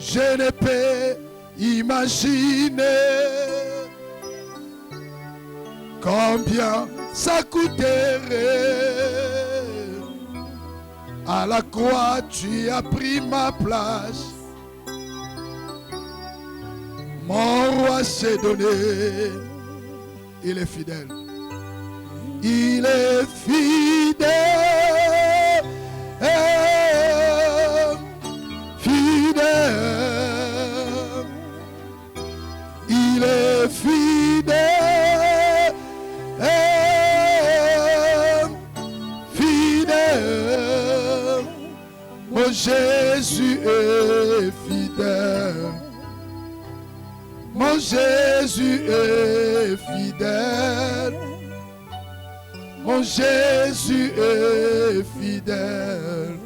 Je ne peux imaginer combien ça coûterait. À la croix, tu as pris ma place. Mon roi s'est donné. Il est fidèle. Il est fidèle. Fidèle. Il est fidèle. Fidèle. Mon Jésus est fidèle. Mon Jésus est fidèle. Mon Jésus est fidèle.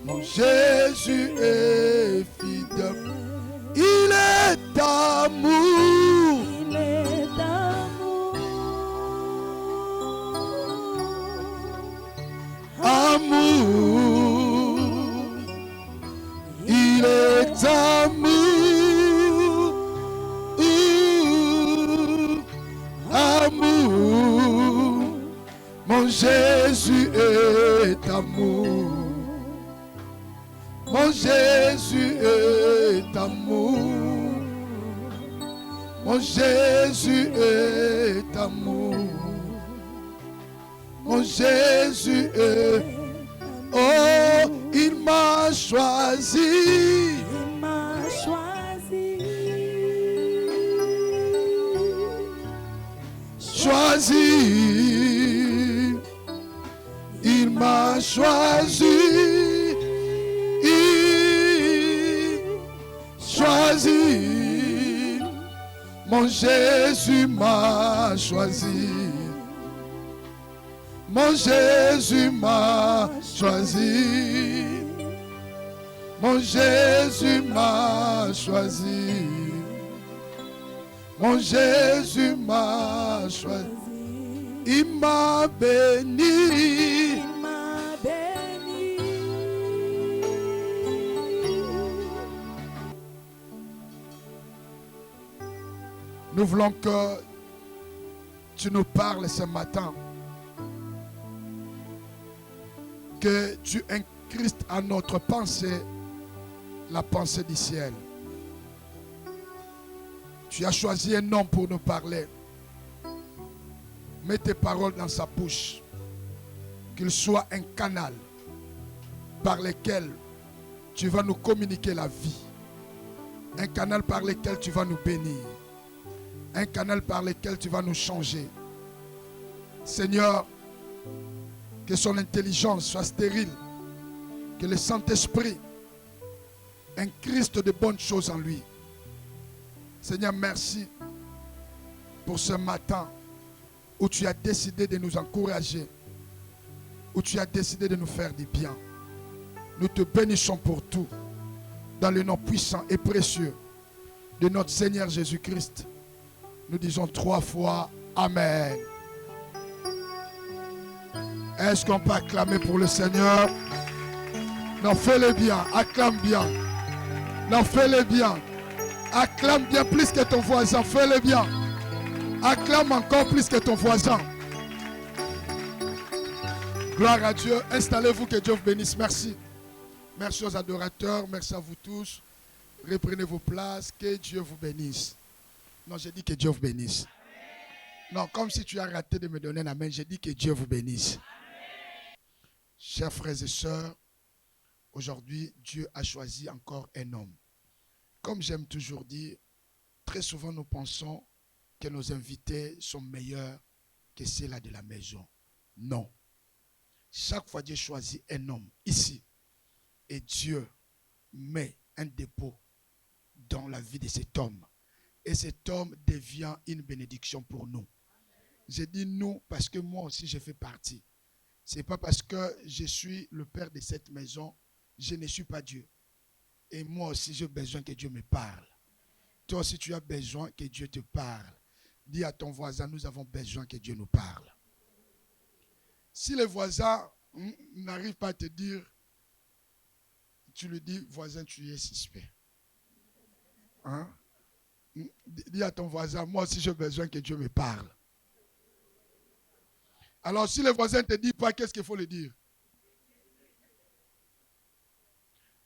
Mon Jésus est fidèle. Il est amour. Il est amour. Amour. Il est amour. Amour. Mon Jésus est amour. Mon Jésus est amour. Mon Jésus est amour. Mon Jésus est... Oh, il m'a choisi. Il m'a choisi. Choisi. Il m'a choisi. Choisi. Mon Jésus m'a choisi. Mon Jésus m'a choisi. Mon Jésus m'a choisi. Mon Jésus m'a choisi. Il m'a béni. Il m'a béni. Nous voulons que tu nous parles ce matin. Que tu incrustes à notre pensée la pensée du ciel. Tu as choisi un homme pour nous parler. Mets tes paroles dans sa bouche. Qu'il soit un canal par lequel tu vas nous communiquer la vie. Un canal par lequel tu vas nous bénir. Un canal par lequel tu vas nous changer. Seigneur, que son intelligence soit stérile. Que le Saint-Esprit incruste de bonnes choses en lui. Seigneur, merci pour ce matin où tu as décidé de nous encourager, où tu as décidé de nous faire du bien. Nous te bénissons pour tout, dans le nom puissant et précieux de notre Seigneur Jésus-Christ. Nous disons 3 fois Amen. Est-ce qu'on peut acclamer pour le Seigneur? Non, fais-le bien, acclame bien. Non, fais-le bien. Acclame bien plus que ton voisin, fais-le bien. Acclame encore plus que ton voisin. Gloire à Dieu. Installez-vous, que Dieu vous bénisse. Merci. Merci aux adorateurs, merci à vous tous. Reprenez vos places, que Dieu vous bénisse. Non, j'ai dit que Dieu vous bénisse. Non, comme si tu as raté de me donner un amen, j'ai dit que Dieu vous bénisse. Chers frères et sœurs, aujourd'hui, Dieu a choisi encore un homme. Comme j'aime toujours dire, très souvent nous pensons que nos invités sont meilleurs que ceux-là de la maison. Non. Chaque fois Dieu choisit un homme ici et Dieu met un dépôt dans la vie de cet homme. Et cet homme devient une bénédiction pour nous. J'ai dit nous parce que moi aussi je fais partie. Ce n'est pas parce que je suis le père de cette maison, je ne suis pas Dieu. Et moi aussi j'ai besoin que Dieu me parle. Toi aussi tu as besoin que Dieu te parle. Dis à ton voisin, nous avons besoin que Dieu nous parle. Si le voisin n'arrive pas à te dire, tu lui dis, voisin, tu es suspect. Hein? Dis à ton voisin, moi aussi j'ai besoin que Dieu me parle. Alors si le voisin ne te dit pas, qu'est-ce qu'il faut lui dire?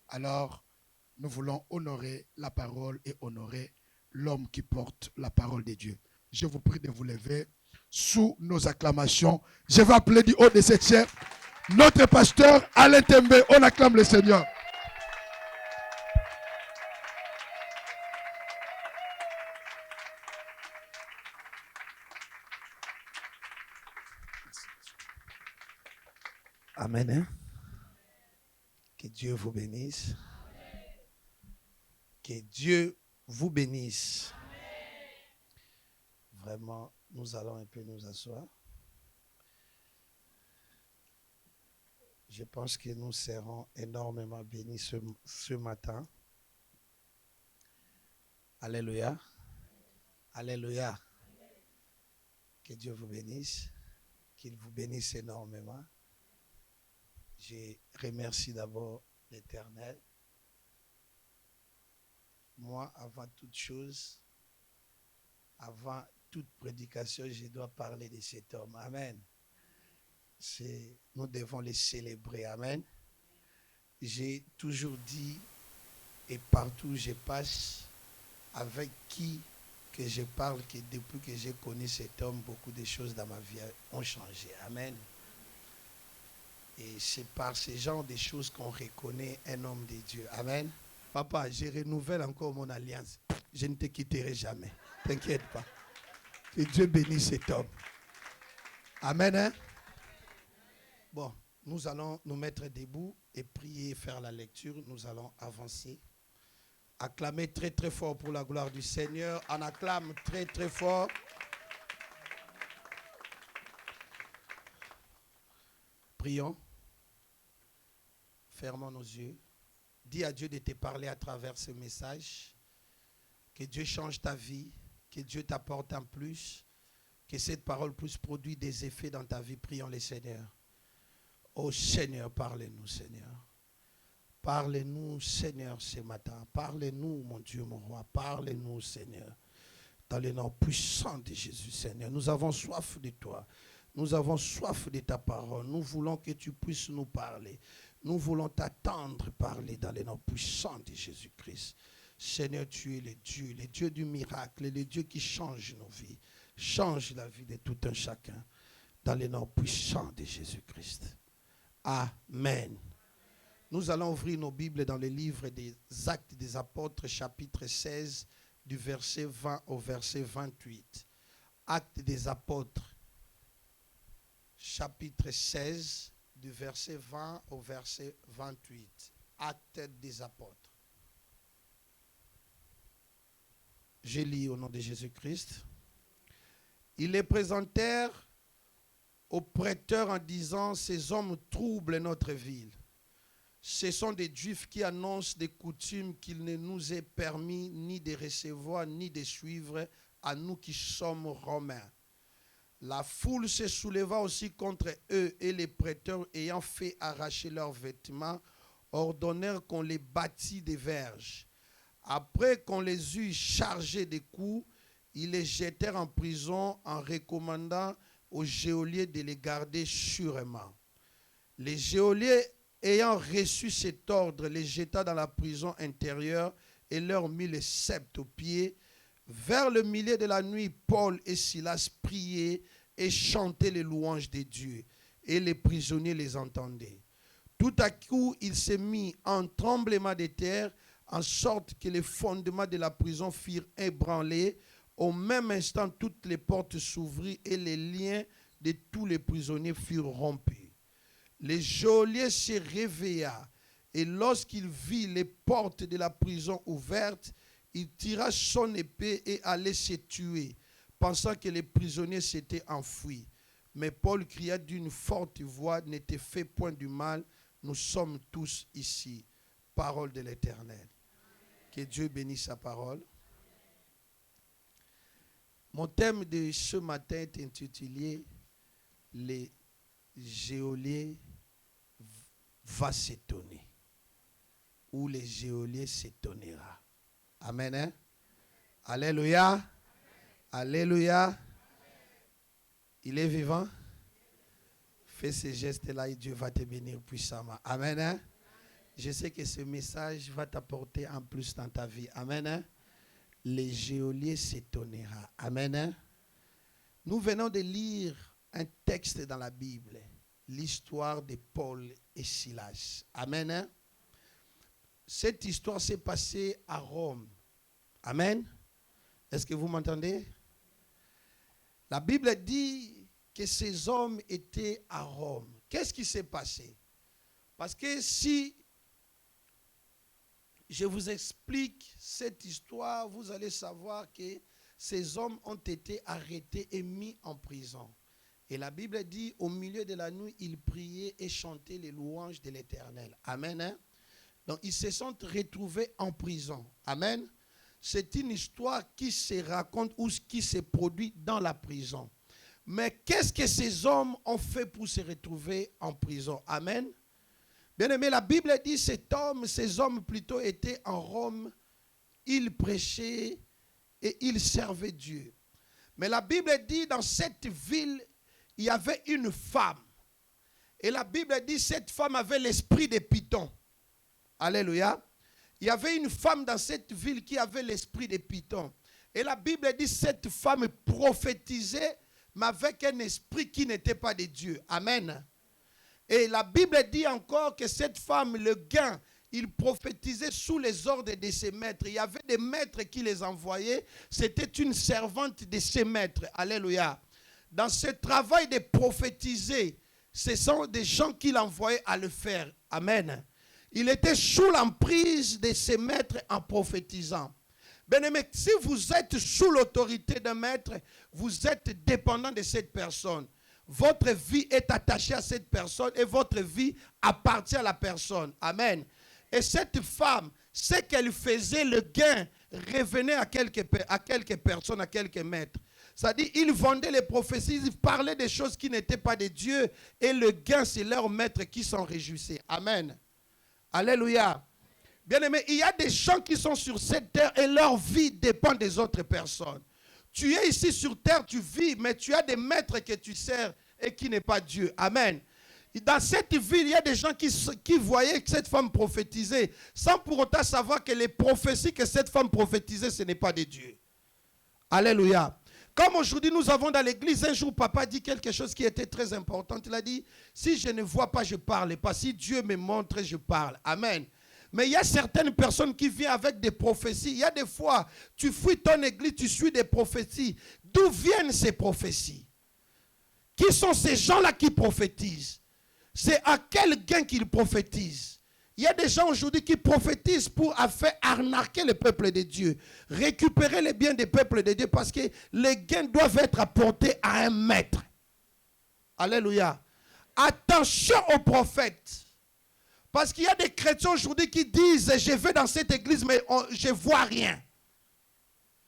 Alors, nous voulons honorer la parole et honorer l'homme qui porte la parole de Dieu. Je vous prie de vous lever sous nos acclamations. Je vais appeler du haut de cette chair notre pasteur Alain Tembe. On acclame le Seigneur. Amen. Hein? Que Dieu vous bénisse. Que Dieu vous bénisse. Vraiment, nous allons un peu nous asseoir. Je pense que nous serons énormément bénis ce matin. Alléluia. Alléluia. Que Dieu vous bénisse. Qu'il vous bénisse énormément. Je remercie d'abord l'Éternel. Moi, avant toute chose, avant toute prédication, je dois parler de cet homme. Amen. Nous devons les célébrer. Amen. J'ai toujours dit, et partout où je passe, avec qui que je parle, que depuis que j'ai connu cet homme, beaucoup de choses dans ma vie ont changé. Amen. Et c'est par ce genre de choses qu'on reconnaît un homme de Dieu. Amen. Papa, je renouvelle encore mon alliance. Je ne te quitterai jamais. T'inquiète pas. Que Dieu bénisse cet homme. Amen. Hein? Bon, nous allons nous mettre debout et prier, faire la lecture. Nous allons avancer. Acclamer très très fort pour la gloire du Seigneur. On acclame très très fort. Prions. Fermons nos yeux. Dis à Dieu de te parler à travers ce message. Que Dieu change ta vie. Que Dieu t'apporte en plus. Que cette parole puisse produire des effets dans ta vie. Prions le Seigneur. Oh Seigneur, parlez-nous Seigneur. Parlez-nous Seigneur ce matin. Parlez-nous mon Dieu, mon roi. Parlez-nous Seigneur. Dans le nom puissant de Jésus Seigneur. Nous avons soif de toi. Nous avons soif de ta parole. Nous voulons que tu puisses nous parler. Nous voulons t'attendre parler dans le nom puissant de Jésus-Christ. Seigneur, tu es le Dieu du miracle, le Dieu qui change nos vies. Change la vie de tout un chacun dans le nom puissant de Jésus-Christ. Amen. Nous allons ouvrir nos Bibles dans le livre des Actes des Apôtres, chapitre 16, du verset 20 au verset 28. Actes des Apôtres, chapitre 16, du verset 20 au verset 28. Actes des Apôtres. Je lis au nom de Jésus-Christ. Ils les présentèrent au prêteur en disant, ces hommes troublent notre ville. Ce sont des Juifs qui annoncent des coutumes qu'il ne nous est permis ni de recevoir ni de suivre à nous qui sommes Romains. La foule se souleva aussi contre eux et les prêteurs ayant fait arracher leurs vêtements ordonnèrent qu'on les bâtît des verges. Après qu'on les eut chargés de coups, ils les jetèrent en prison en recommandant aux geôliers de les garder sûrement. Les geôliers ayant reçu cet ordre, les jeta dans la prison intérieure et leur mit les sceptres aux pieds. Vers le milieu de la nuit, Paul et Silas priaient et chantaient les louanges de Dieu, et les prisonniers les entendaient. Tout à coup, il s'est mis un tremblement de terre, en sorte que les fondements de la prison firent ébranler. Au même instant, toutes les portes s'ouvrirent et les liens de tous les prisonniers furent rompus. Le geôlier se réveilla et lorsqu'il vit les portes de la prison ouvertes, il tira son épée et allait se tuer, pensant que les prisonniers s'étaient enfuis. Mais Paul cria d'une forte voix, ne te fais point du mal, nous sommes tous ici. Parole de l'Éternel. Que Dieu bénisse sa parole. Mon thème de ce matin est intitulé « Les geôliers va s'étonner ». où les geôliers s'étonnera. Amen. Hein? Alléluia. Alléluia. Il est vivant. Fais ces gestes-là et Dieu va te bénir puissamment. Amen. Hein? Je sais que ce message va t'apporter en plus dans ta vie. Amen. Hein? Les geôliers s'étonnera. Amen. Hein? Nous venons de lire un texte dans la Bible. L'histoire de Paul et Silas. Amen. Hein? Cette histoire s'est passée à Rome. Amen. Est-ce que vous m'entendez? La Bible dit que ces hommes étaient à Rome. Qu'est-ce qui s'est passé? Parce que si je vous explique cette histoire, vous allez savoir que ces hommes ont été arrêtés et mis en prison. Et la Bible dit, au milieu de la nuit, ils priaient et chantaient les louanges de l'Éternel. Amen. Hein? Donc, ils se sont retrouvés en prison. Amen. C'est une histoire qui se raconte ou qui se produit dans la prison. Mais qu'est-ce que ces hommes ont fait pour se retrouver en prison? Amen. Bien aimé, la Bible dit ces hommes plutôt étaient en Rome, ils prêchaient et ils servaient Dieu. Mais la Bible dit dans cette ville, il y avait une femme. Et la Bible dit cette femme avait l'esprit de Python. Alléluia. Il y avait une femme dans cette ville qui avait l'esprit de Python. Et la Bible dit cette femme prophétisait, mais avec un esprit qui n'était pas de Dieu. Amen. Et la Bible dit encore que cette femme, le gain, il prophétisait sous les ordres de ses maîtres. Il y avait des maîtres qui les envoyaient. C'était une servante de ses maîtres. Alléluia. Dans ce travail de prophétiser, ce sont des gens qui l'envoyaient à le faire. Amen. Il était sous l'emprise de ses maîtres en prophétisant. Bien-aimé, si vous êtes sous l'autorité d'un maître, vous êtes dépendant de cette personne. Votre vie est attachée à cette personne et votre vie appartient à la personne. Amen. Et cette femme, ce qu'elle faisait, le gain revenait à quelques personnes, à quelques maîtres. C'est-à-dire, ils vendaient les prophéties, ils parlaient des choses qui n'étaient pas de Dieu et le gain, c'est leurs maîtres qui s'en réjouissaient. Amen. Alléluia. Bien-aimé, il y a des gens qui sont sur cette terre et leur vie dépend des autres personnes. Tu es ici sur terre, tu vis, mais tu as des maîtres que tu sers et qui n'est pas Dieu. Amen. Dans cette ville, il y a des gens qui voyaient que cette femme prophétisait, sans pour autant savoir que les prophéties que cette femme prophétisait, ce n'est pas de Dieu. Alléluia. Comme aujourd'hui, nous avons dans l'église, un jour, papa dit quelque chose qui était très important. Il a dit, si je ne vois pas, je ne parle pas. Si Dieu me montre, je parle. Amen. Mais il y a certaines personnes qui viennent avec des prophéties. Il y a des fois, tu fouilles ton église, tu suis des prophéties. D'où viennent ces prophéties? Qui sont ces gens-là qui prophétisent? C'est à quel gain qu'ils prophétisent? Il y a des gens aujourd'hui qui prophétisent pour faire arnaquer le peuple de Dieu. Récupérer les biens des peuples de Dieu parce que les gains doivent être apportés à un maître. Alléluia. Attention aux prophètes. Parce qu'il y a des chrétiens aujourd'hui qui disent, je vais dans cette église, mais je ne vois rien.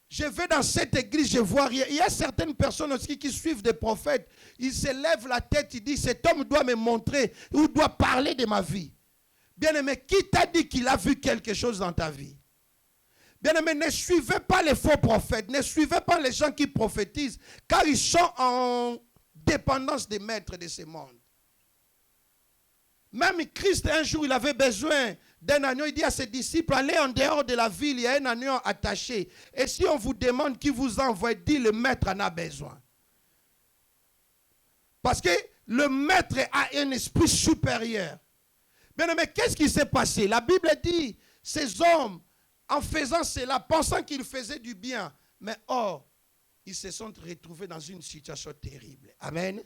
Je vais dans cette église, je ne vois rien. Il y a certaines personnes aussi qui suivent des prophètes. Ils se lèvent la tête, ils disent, cet homme doit me montrer ou doit parler de ma vie. Bien-aimé, qui t'a dit qu'il a vu quelque chose dans ta vie? Bien-aimé, ne suivez pas les faux prophètes, ne suivez pas les gens qui prophétisent, car ils sont en dépendance des maîtres de ce monde. Même Christ, un jour, il avait besoin d'un agneau. Il dit à ses disciples, allez en dehors de la ville, il y a un agneau attaché. Et si on vous demande qui vous envoie, dit le maître en a besoin. Parce que le maître a un esprit supérieur. Bien, mais qu'est-ce qui s'est passé? La Bible dit, ces hommes, en faisant cela, pensant qu'ils faisaient du bien, mais or, ils se sont retrouvés dans une situation terrible. Amen.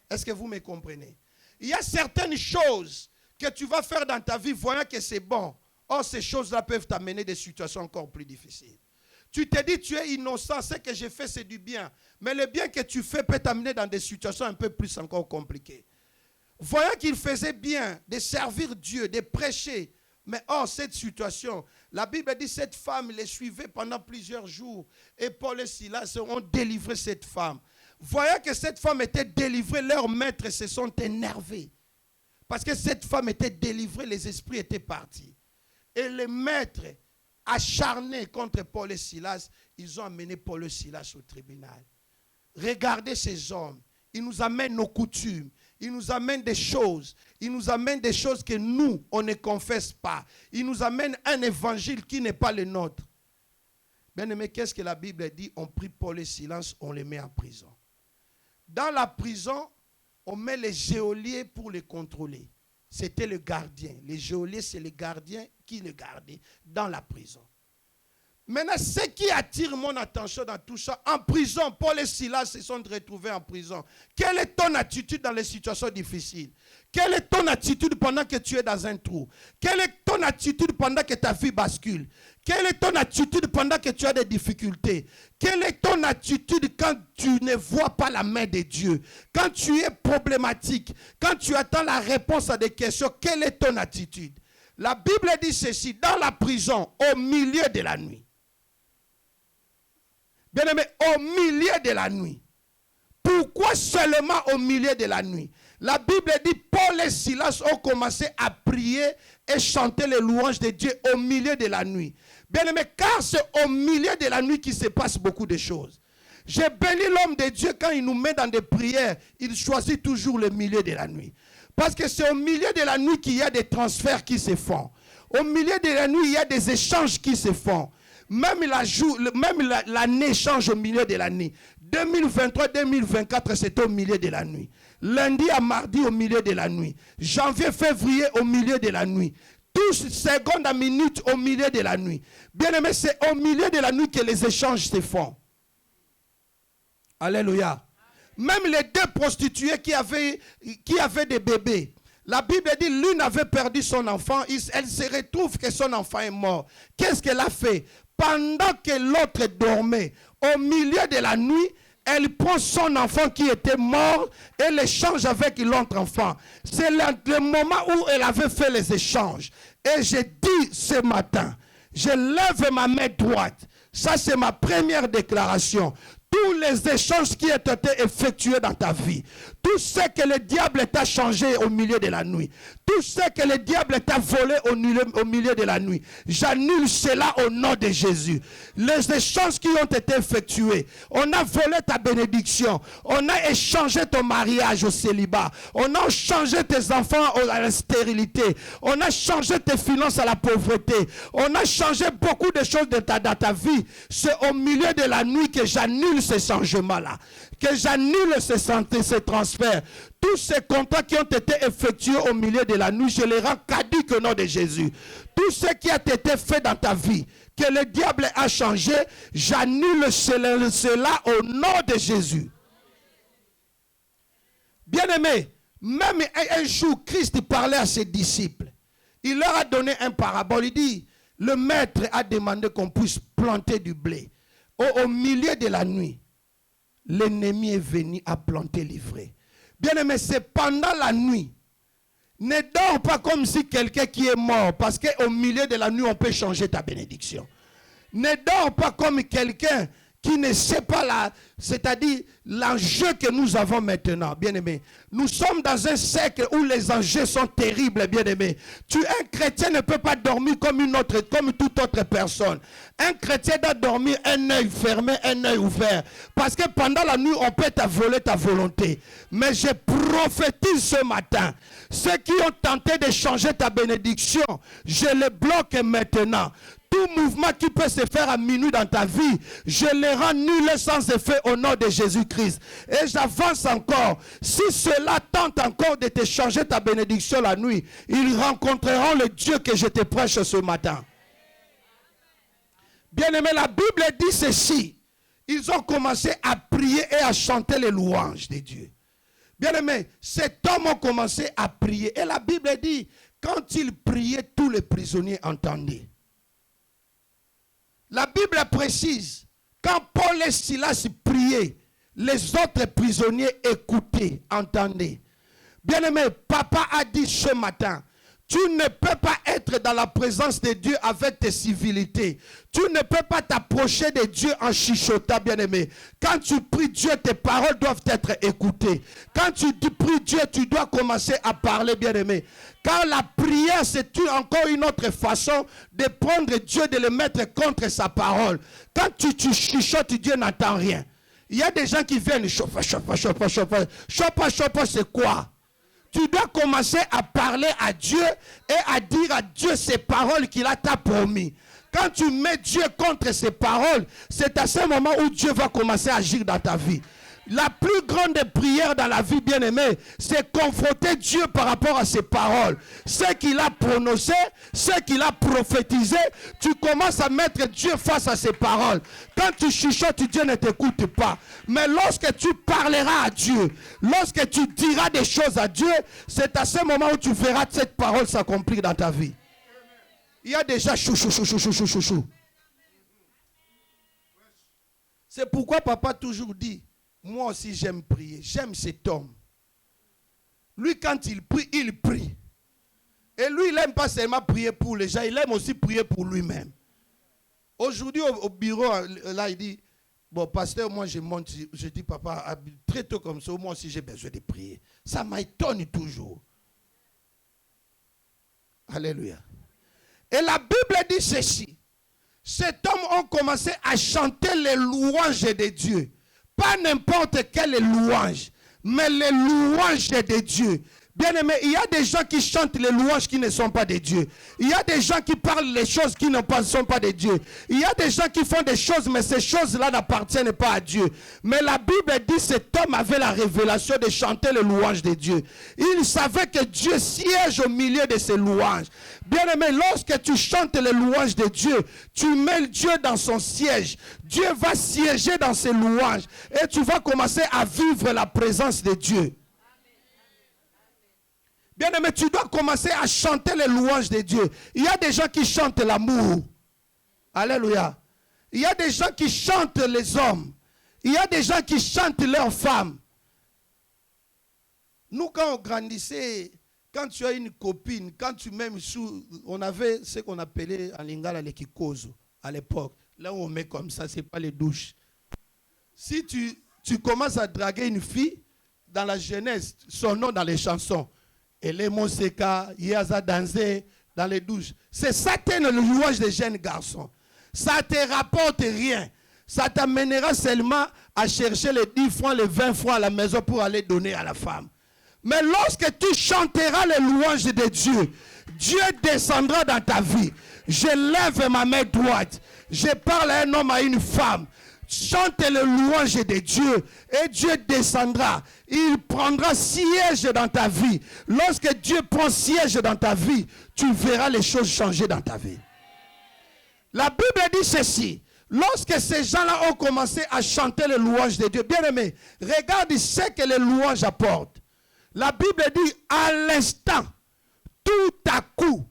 Est-ce que vous me comprenez? Il y a certaines choses que tu vas faire dans ta vie, voyant que c'est bon. Or, ces choses-là peuvent t'amener des situations encore plus difficiles. Tu te dis, tu es innocent, ce que j'ai fait, c'est du bien. Mais le bien que tu fais peut t'amener dans des situations un peu plus encore compliquées. Voyant qu'il faisait bien de servir Dieu, de prêcher. Mais or, cette situation, la Bible dit, cette femme les suivait pendant plusieurs jours. Et Paul et Silas ont délivré cette femme. Voyant que cette femme était délivrée, leurs maîtres se sont énervés. Parce que cette femme était délivrée, les esprits étaient partis. Et les maîtres acharnés contre Paul et Silas, ils ont amené Paul et Silas au tribunal. Regardez ces hommes. Ils nous amènent nos coutumes. Ils nous amènent des choses. Ils nous amènent des choses que nous, on ne confesse pas. Ils nous amènent un évangile qui n'est pas le nôtre. Bien aimé, qu'est-ce que la Bible dit? On prie Paul et Silas, on les met en prison. Dans la prison, on met les geôliers pour les contrôler. C'était le gardien. Les geôliers, c'est les gardiens qui le gardaient dans la prison. Maintenant, ce qui attire mon attention dans tout ça, en prison, Paul et Silas se sont retrouvés en prison. Quelle est ton attitude dans les situations difficiles? Quelle est ton attitude pendant que tu es dans un trou? Quelle est ton attitude pendant que ta vie bascule? Quelle est ton attitude pendant que tu as des difficultés? Quelle est ton attitude quand tu ne vois pas la main de Dieu? Quand tu es problématique, quand tu attends la réponse à des questions, quelle est ton attitude? La Bible dit ceci, dans la prison, au milieu de la nuit. Bien aimé, au milieu de la nuit. Pourquoi seulement au milieu de la nuit? La Bible dit, Paul et Silas ont commencé à prier et chanter les louanges de Dieu au milieu de la nuit. Bien aimé, car c'est au milieu de la nuit qu'il se passe beaucoup de choses. J'ai béni l'homme de Dieu quand il nous met dans des prières, il choisit toujours le milieu de la nuit. Parce que c'est au milieu de la nuit qu'il y a des transferts qui se font. Au milieu de la nuit, il y a des échanges qui se font. Même l'année change au milieu de l'année. 2023-2024, c'est au milieu de la nuit. Lundi à mardi au milieu de la nuit. Janvier-février au milieu de la nuit. Tous secondes à minute au milieu de la nuit. Bien aimé, c'est au milieu de la nuit que les échanges se font. Alléluia. Même les deux prostituées qui avaient des bébés. La Bible dit l'une avait perdu son enfant. Elle se retrouve que son enfant est mort. Qu'est-ce qu'elle a fait? Pendant que l'autre dormait, au milieu de la nuit, elle prend son enfant qui était mort et l'échange avec l'autre enfant. C'est le moment où elle avait fait les échanges. Et j'ai dit ce matin, je lève ma main droite. Ça, c'est ma première déclaration. Tous les échanges qui ont été effectués dans ta vie, tout ce que le diable t'a changé au milieu de la nuit, tout ce que le diable t'a volé au milieu de la nuit, j'annule cela au nom de Jésus. Les échanges qui ont été effectués, on a volé ta bénédiction, on a échangé ton mariage au célibat, on a changé tes enfants à la stérilité, on a changé tes finances à la pauvreté, on a changé beaucoup de choses dans ta vie. C'est au milieu de la nuit que j'annule ces changements-là, que j'annule ces transferts. Tous ces contrats qui ont été effectués au milieu de la nuit, je les rends caducs au nom de Jésus. Tout ce qui a été fait dans ta vie, que le diable a changé, j'annule cela au nom de Jésus. Bien-aimé, même un jour, Christ parlait à ses disciples. Il leur a donné un parabole. Il dit, le maître a demandé qu'on puisse planter du blé. Au milieu de la nuit, l'ennemi est venu à planter l'ivraie. Bien-aimé, c'est pendant la nuit. Ne dors pas comme si quelqu'un qui est mort, parce qu'au milieu de la nuit, on peut changer ta bénédiction. Ne dors pas comme quelqu'un qui ne sait pas c'est-à-dire l'enjeu que nous avons maintenant, bien-aimé. Nous sommes dans un siècle où les enjeux sont terribles, bien-aimé. Un chrétien ne peut pas dormir comme toute autre personne. Un chrétien doit dormir un œil fermé, un œil ouvert. Parce que pendant la nuit, on peut te voler ta volonté. Mais je prophétise ce matin. Ceux qui ont tenté de changer ta bénédiction, je les bloque maintenant. Tout mouvement qui peut se faire à minuit dans ta vie, je les rends nuls sans effet au nom de Jésus-Christ. Et j'avance encore. Si cela tente encore de te changer ta bénédiction la nuit, ils rencontreront le Dieu que je te prêche ce matin. Bien-aimé, la Bible dit ceci. Ils ont commencé à prier et à chanter les louanges de Dieu. Bien-aimé, cet homme a commencé à prier. Et la Bible dit, quand il priait, tous les prisonniers entendaient. La Bible précise, quand Paul et Silas priaient, les autres prisonniers écoutaient, entendaient. Bien-aimé, papa a dit ce matin Tu ne peux pas être dans la présence de Dieu avec tes civilités. Tu ne peux pas t'approcher de Dieu en chuchotant, bien-aimé. Quand tu pries Dieu, tes paroles doivent être écoutées. Quand tu pries Dieu, tu dois commencer à parler, bien-aimé. Car la prière, c'est encore une autre façon de prendre Dieu, de le mettre contre sa parole. Quand tu chuchotes, Dieu n'entend rien. Il y a des gens qui viennent chauffer, c'est quoi? Tu dois commencer à parler à Dieu et à dire à Dieu ces paroles qu'il t'a promis. Quand tu mets Dieu contre ses paroles, c'est à ce moment où Dieu va commencer à agir dans ta vie. La plus grande prière dans la vie, bien-aimée, c'est confronter Dieu par rapport à ses paroles. Ce qu'il a prononcé, ce qu'il a prophétisé, tu commences à mettre Dieu face à ses paroles. Quand tu chuchotes, Dieu ne t'écoute pas. Mais lorsque tu parleras à Dieu, lorsque tu diras des choses à Dieu, c'est à ce moment où tu verras cette parole s'accomplir dans ta vie. Il y a déjà chou. C'est pourquoi papa toujours dit, moi aussi j'aime prier, j'aime cet homme. Lui quand il prie, il prie. Et lui il n'aime pas seulement prier pour les gens, il aime aussi prier pour lui-même. Aujourd'hui au bureau, là il dit, bon pasteur, moi je monte, je dis papa, très tôt comme ça, moi aussi j'ai besoin de prier. Ça m'étonne toujours. Alléluia. Et la Bible dit ceci. Cet homme a commencé à chanter les louanges de Dieu. Pas n'importe quelle louange, mais les louanges de Dieu. Bien-aimé, il y a des gens qui chantent les louanges qui ne sont pas de Dieu. Il y a des gens qui parlent les choses qui ne sont pas de Dieu. Il y a des gens qui font des choses, mais ces choses-là n'appartiennent pas à Dieu. Mais la Bible dit que cet homme avait la révélation de chanter les louanges de Dieu. Il savait que Dieu siège au milieu de ces louanges. Bien-aimé, lorsque tu chantes les louanges de Dieu, tu mets Dieu dans son siège. Dieu va siéger dans ses louanges. Et tu vas commencer à vivre la présence de Dieu. Bien-aimé, tu dois commencer à chanter les louanges de Dieu. Il y a des gens qui chantent l'amour. Alléluia. Il y a des gens qui chantent les hommes. Il y a des gens qui chantent leurs femmes. Nous, quand on grandissait, quand tu as une copine, quand tu m'aimes sous, on avait ce qu'on appelait en lingala les kikozo à l'époque. Là où on met comme ça, ce n'est pas les douches. Si tu commences à draguer une fille, dans la jeunesse, son nom dans les chansons, et Monseka, Yaza danser dans les douches. C'est ça le louange des jeunes garçons. Ça ne te rapporte rien. Ça t'amènera seulement à chercher les 10 francs, les 20 francs à la maison pour aller donner à la femme. Mais lorsque tu chanteras les louanges de Dieu, Dieu descendra dans ta vie. Je lève ma main droite. Je parle à un homme, à une femme. Chante les louanges de Dieu et Dieu descendra. Il prendra siège dans ta vie. Lorsque Dieu prend siège dans ta vie, tu verras les choses changer dans ta vie. La Bible dit ceci. Lorsque ces gens-là ont commencé à chanter les louanges de Dieu, bien aimé, regarde ce que les louanges apportent. La Bible dit à l'instant, tout à coup,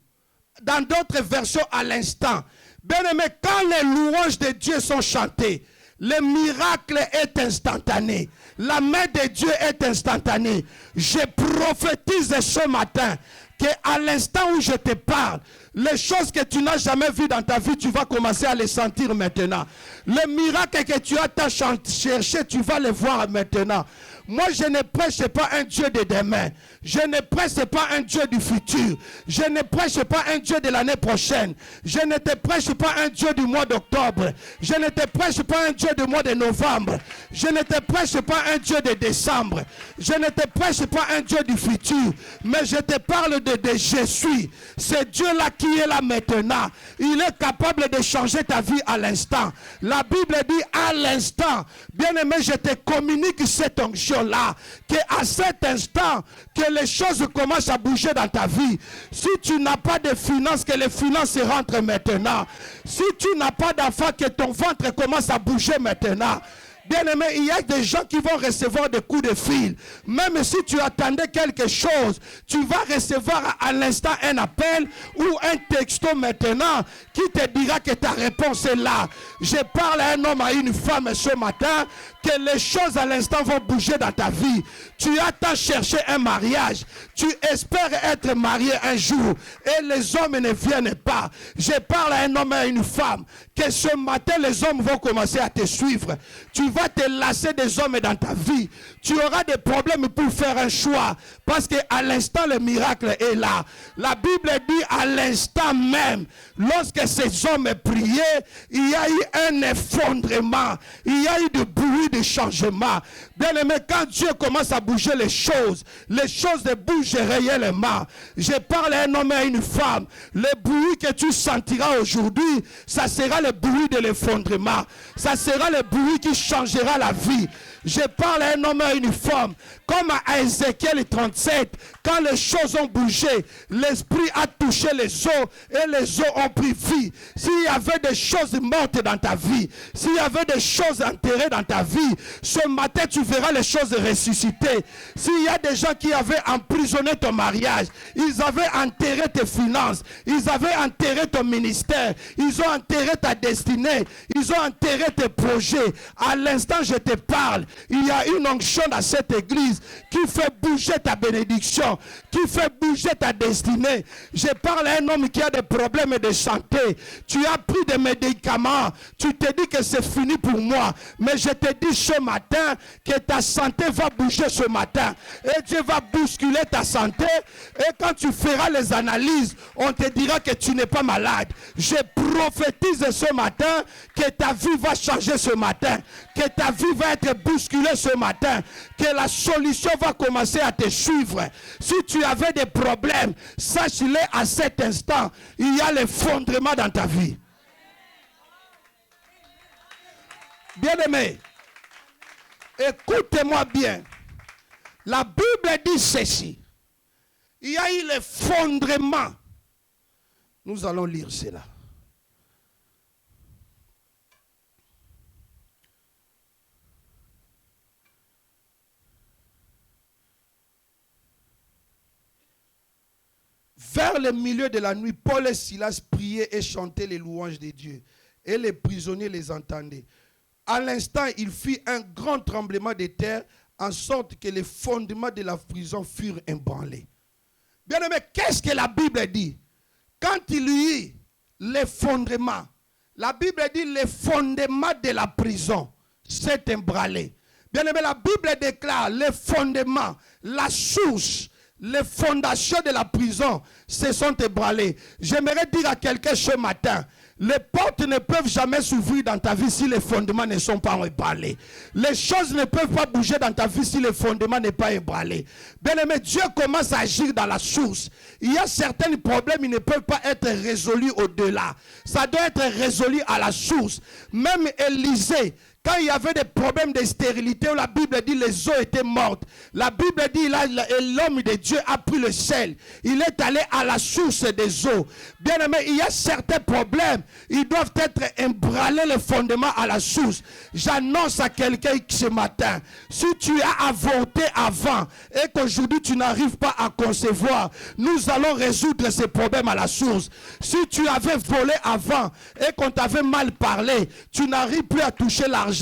dans d'autres versions à l'instant. Bien aimé, quand les louanges de Dieu sont chantées, le miracle est instantané. La main de Dieu est instantanée. Je prophétise ce matin qu'à l'instant où je te parle, les choses que tu n'as jamais vues dans ta vie, tu vas commencer à les sentir maintenant. Le miracle que tu as cherché, tu vas les voir maintenant. Moi, je ne prêche pas un Dieu de demain. Je ne prêche pas un Dieu du futur. Je ne prêche pas un Dieu de l'année prochaine. Je ne te prêche pas un Dieu du mois d'octobre. Je ne te prêche pas un Dieu du mois de novembre. Je ne te prêche pas un Dieu de décembre. Je ne te prêche pas un Dieu du futur. Mais je te parle de je suis. C'est Dieu-là qui est là maintenant. Il est capable de changer ta vie à l'instant. La Bible dit à l'instant. Bien-aimé, je te communique cette onction-là. Qu'à cet instant, que les choses commencent à bouger dans ta vie. Si tu n'as pas de finances, que les finances rentrent maintenant. Si tu n'as pas d'enfant, que ton ventre commence à bouger maintenant. Bien-aimé, il y a des gens qui vont recevoir des coups de fil. Même si tu attendais quelque chose, tu vas recevoir à l'instant un appel ou un texto maintenant qui te dira que ta réponse est là. Je parle à un homme, à une femme ce matin, que les choses à l'instant vont bouger dans ta vie. Tu attends chercher un mariage. Tu espères être marié un jour et les hommes ne viennent pas. Je parle à un homme et à une femme que ce matin les hommes vont commencer à te suivre. Tu vas te lasser des hommes dans ta vie. Tu auras des problèmes pour faire un choix parce qu'à l'instant le miracle est là. La Bible dit à l'instant même, lorsque ces hommes priaient, il y a eu un effondrement, il y a eu du bruit de changement. Bien aimé, quand Dieu commence à bouger les choses ne bougent réellement. Je parle à un homme et à une femme. Le bruit que tu sentiras aujourd'hui, ça sera le bruit de l'effondrement. Ça sera le bruit qui changera la vie. Je parle à un homme et à une femme. Comme à Ézéchiel 37, quand les choses ont bougé, l'esprit a touché les eaux et les eaux ont pris vie. S'il y avait des choses mortes dans ta vie, s'il y avait des choses enterrées dans ta vie, ce matin tu verras les choses ressusciter. S'il y a des gens qui avaient emprisonné ton mariage, ils avaient enterré tes finances, ils avaient enterré ton ministère, ils ont enterré ta destinée, ils ont enterré tes projets. À l'instant je te parle, il y a une onction dans cette église qui fait bouger ta bénédiction, qui fait bouger ta destinée. Je parle à un homme qui a des problèmes de santé. Tu as pris des médicaments, tu te dis que c'est fini pour moi. Mais je te dis ce matin que ta santé va bouger ce matin. Et Dieu va bousculer ta santé. Et quand tu feras les analyses, on te dira que tu n'es pas malade. Je prophétise ce matin que ta vie va changer ce matin. Que ta vie va être bousculée ce matin, que la solution va commencer à te suivre. Si tu avais des problèmes, sache-le à cet instant, il y a l'effondrement dans ta vie. Bien-aimé, écoutez-moi bien. La Bible dit ceci. Il y a eu l'effondrement. Nous allons lire cela. Vers le milieu de la nuit, Paul et Silas priaient et chantaient les louanges de Dieu. Et les prisonniers les entendaient. À l'instant, il fit un grand tremblement de terre, en sorte que les fondements de la prison furent ébranlés. Bien-aimé, qu'est-ce que la Bible dit? Quand il y eut l'effondrement, la Bible dit les fondements de la prison s'est ébranlé. Bien-aimé, la Bible déclare les fondements, la source, les fondations de la prison se sont ébranlées. J'aimerais dire à quelqu'un ce matin, les portes ne peuvent jamais s'ouvrir dans ta vie si les fondements ne sont pas ébranlés. Les choses ne peuvent pas bouger dans ta vie si le fondement n'est pas ébranlé. Bien aimé, Dieu commence à agir dans la source. Il y a certains problèmes qui ne peuvent pas être résolus au-delà. Ça doit être résolu à la source. Même Élisée, quand il y avait des problèmes de stérilité, où la Bible dit les eaux étaient mortes. La Bible dit l'homme de Dieu a pris le sel. Il est allé à la source des eaux. Bien aimé, il y a certains problèmes. Ils doivent être ébranlés le fondement à la source. J'annonce à quelqu'un ce matin, si tu as avorté avant et qu'aujourd'hui tu n'arrives pas à concevoir, nous allons résoudre ces problèmes à la source. Si tu avais volé avant et qu'on t'avait mal parlé, tu n'arrives plus à toucher l'argent.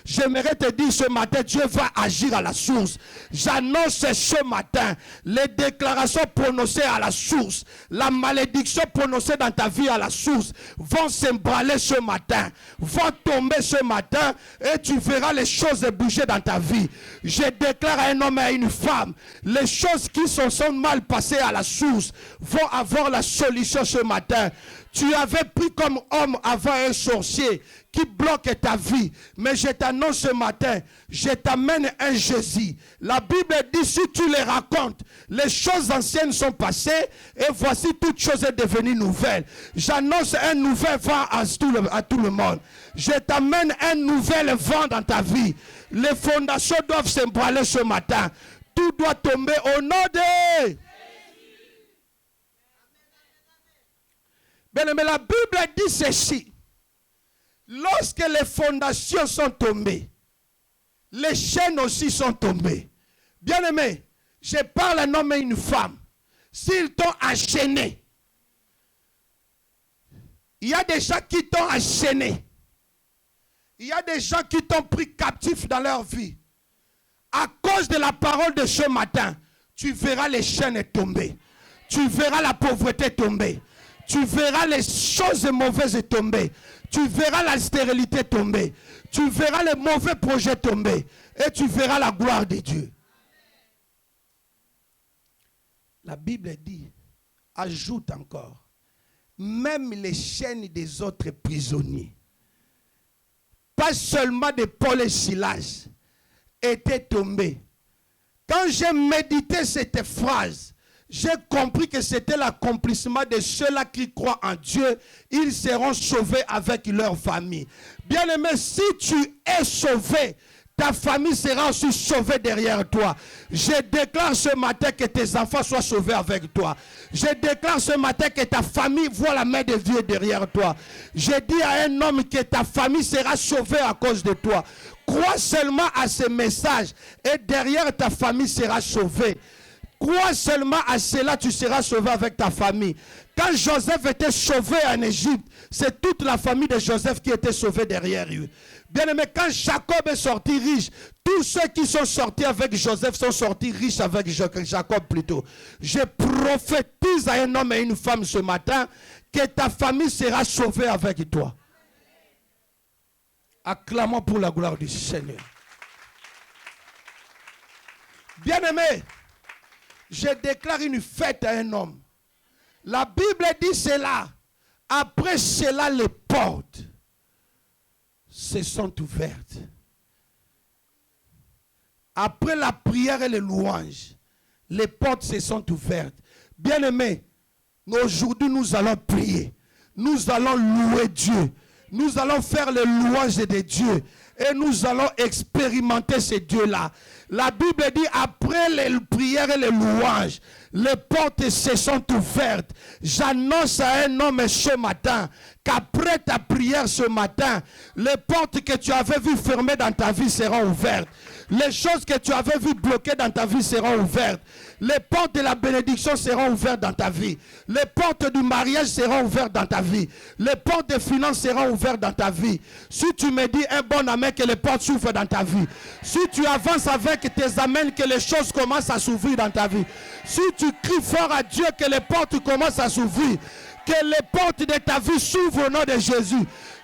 J'aimerais te dire ce matin, Dieu va agir à la source. J'annonce ce matin les déclarations prononcées à la source, la malédiction prononcée dans ta vie à la source vont s'ébranler ce matin, vont tomber ce matin et tu verras les choses bouger dans ta vie. Je déclare à un homme et à une femme, les choses qui se sont mal passées à la source vont avoir la solution ce matin. Tu avais pris comme homme avant un sorcier qui bloque ta vie. Mais je t'annonce ce matin, je t'amène un Jésus. La Bible dit, si tu les racontes, les choses anciennes sont passées et voici toute chose est devenue nouvelle. J'annonce un nouvel vent à tout le monde. Je t'amène un nouvel vent dans ta vie. Les fondations doivent s'ébranler ce matin. Tout doit tomber au nom de... Bien, mais la Bible dit ceci. Lorsque les fondations sont tombées, les chaînes aussi sont tombées. Bien-aimé, je parle à un homme et une femme. S'ils t'ont enchaîné, il y a des gens qui t'ont enchaîné. Il y a des gens qui t'ont pris captif dans leur vie. À cause de la parole de ce matin, tu verras les chaînes tomber. Tu verras la pauvreté tomber. Tu verras les choses mauvaises tomber. Tu verras la stérilité tomber. Tu verras les mauvais projets tomber. Et tu verras la gloire de Dieu. La Bible dit, ajoute encore, même les chaînes des autres prisonniers, pas seulement de Paul et Silas, étaient tombées. Quand j'ai médité cette phrase, j'ai compris que c'était l'accomplissement de ceux-là qui croient en Dieu. Ils seront sauvés avec leur famille. Bien-aimé, si tu es sauvé, ta famille sera aussi sauvée derrière toi. Je déclare ce matin que tes enfants soient sauvés avec toi. Je déclare ce matin que ta famille voit la main de Dieu derrière toi. Je dis à un homme que ta famille sera sauvée à cause de toi. Crois seulement à ce message et derrière ta famille sera sauvée. Crois seulement à cela, tu seras sauvé avec ta famille. Quand Joseph était sauvé en Égypte, c'est toute la famille de Joseph qui était sauvée derrière lui. Bien-aimé, quand Jacob est sorti riche, tous ceux qui sont sortis avec Joseph sont sortis riches avec Jacob plutôt. Je prophétise à un homme et une femme ce matin que ta famille sera sauvée avec toi. Acclamons pour la gloire du Seigneur. Bien-aimé, je déclare une fête à un homme. La Bible dit cela. Après cela, les portes se sont ouvertes. Après la prière et les louanges, les portes se sont ouvertes. Bien-aimés, aujourd'hui nous allons prier. Nous allons louer Dieu. Nous allons faire les louanges de Dieu. Et nous allons expérimenter ce Dieu-là. La Bible dit, après les prières et les louanges, les portes se sont ouvertes. J'annonce à un homme ce matin qu'après ta prière ce matin, les portes que tu avais vues fermées dans ta vie seront ouvertes. Les choses que tu avais vues bloquées dans ta vie seront ouvertes. Les portes de la bénédiction seront ouvertes dans ta vie. Les portes du mariage seront ouvertes dans ta vie. Les portes des finances seront ouvertes dans ta vie. Si tu me dis un bon amen, que les portes s'ouvrent dans ta vie. Si tu avances avec tes amens, que les choses commencent à s'ouvrir dans ta vie. Si tu cries fort à Dieu, que les portes commencent à s'ouvrir. Que les portes de ta vie s'ouvrent au nom de Jésus.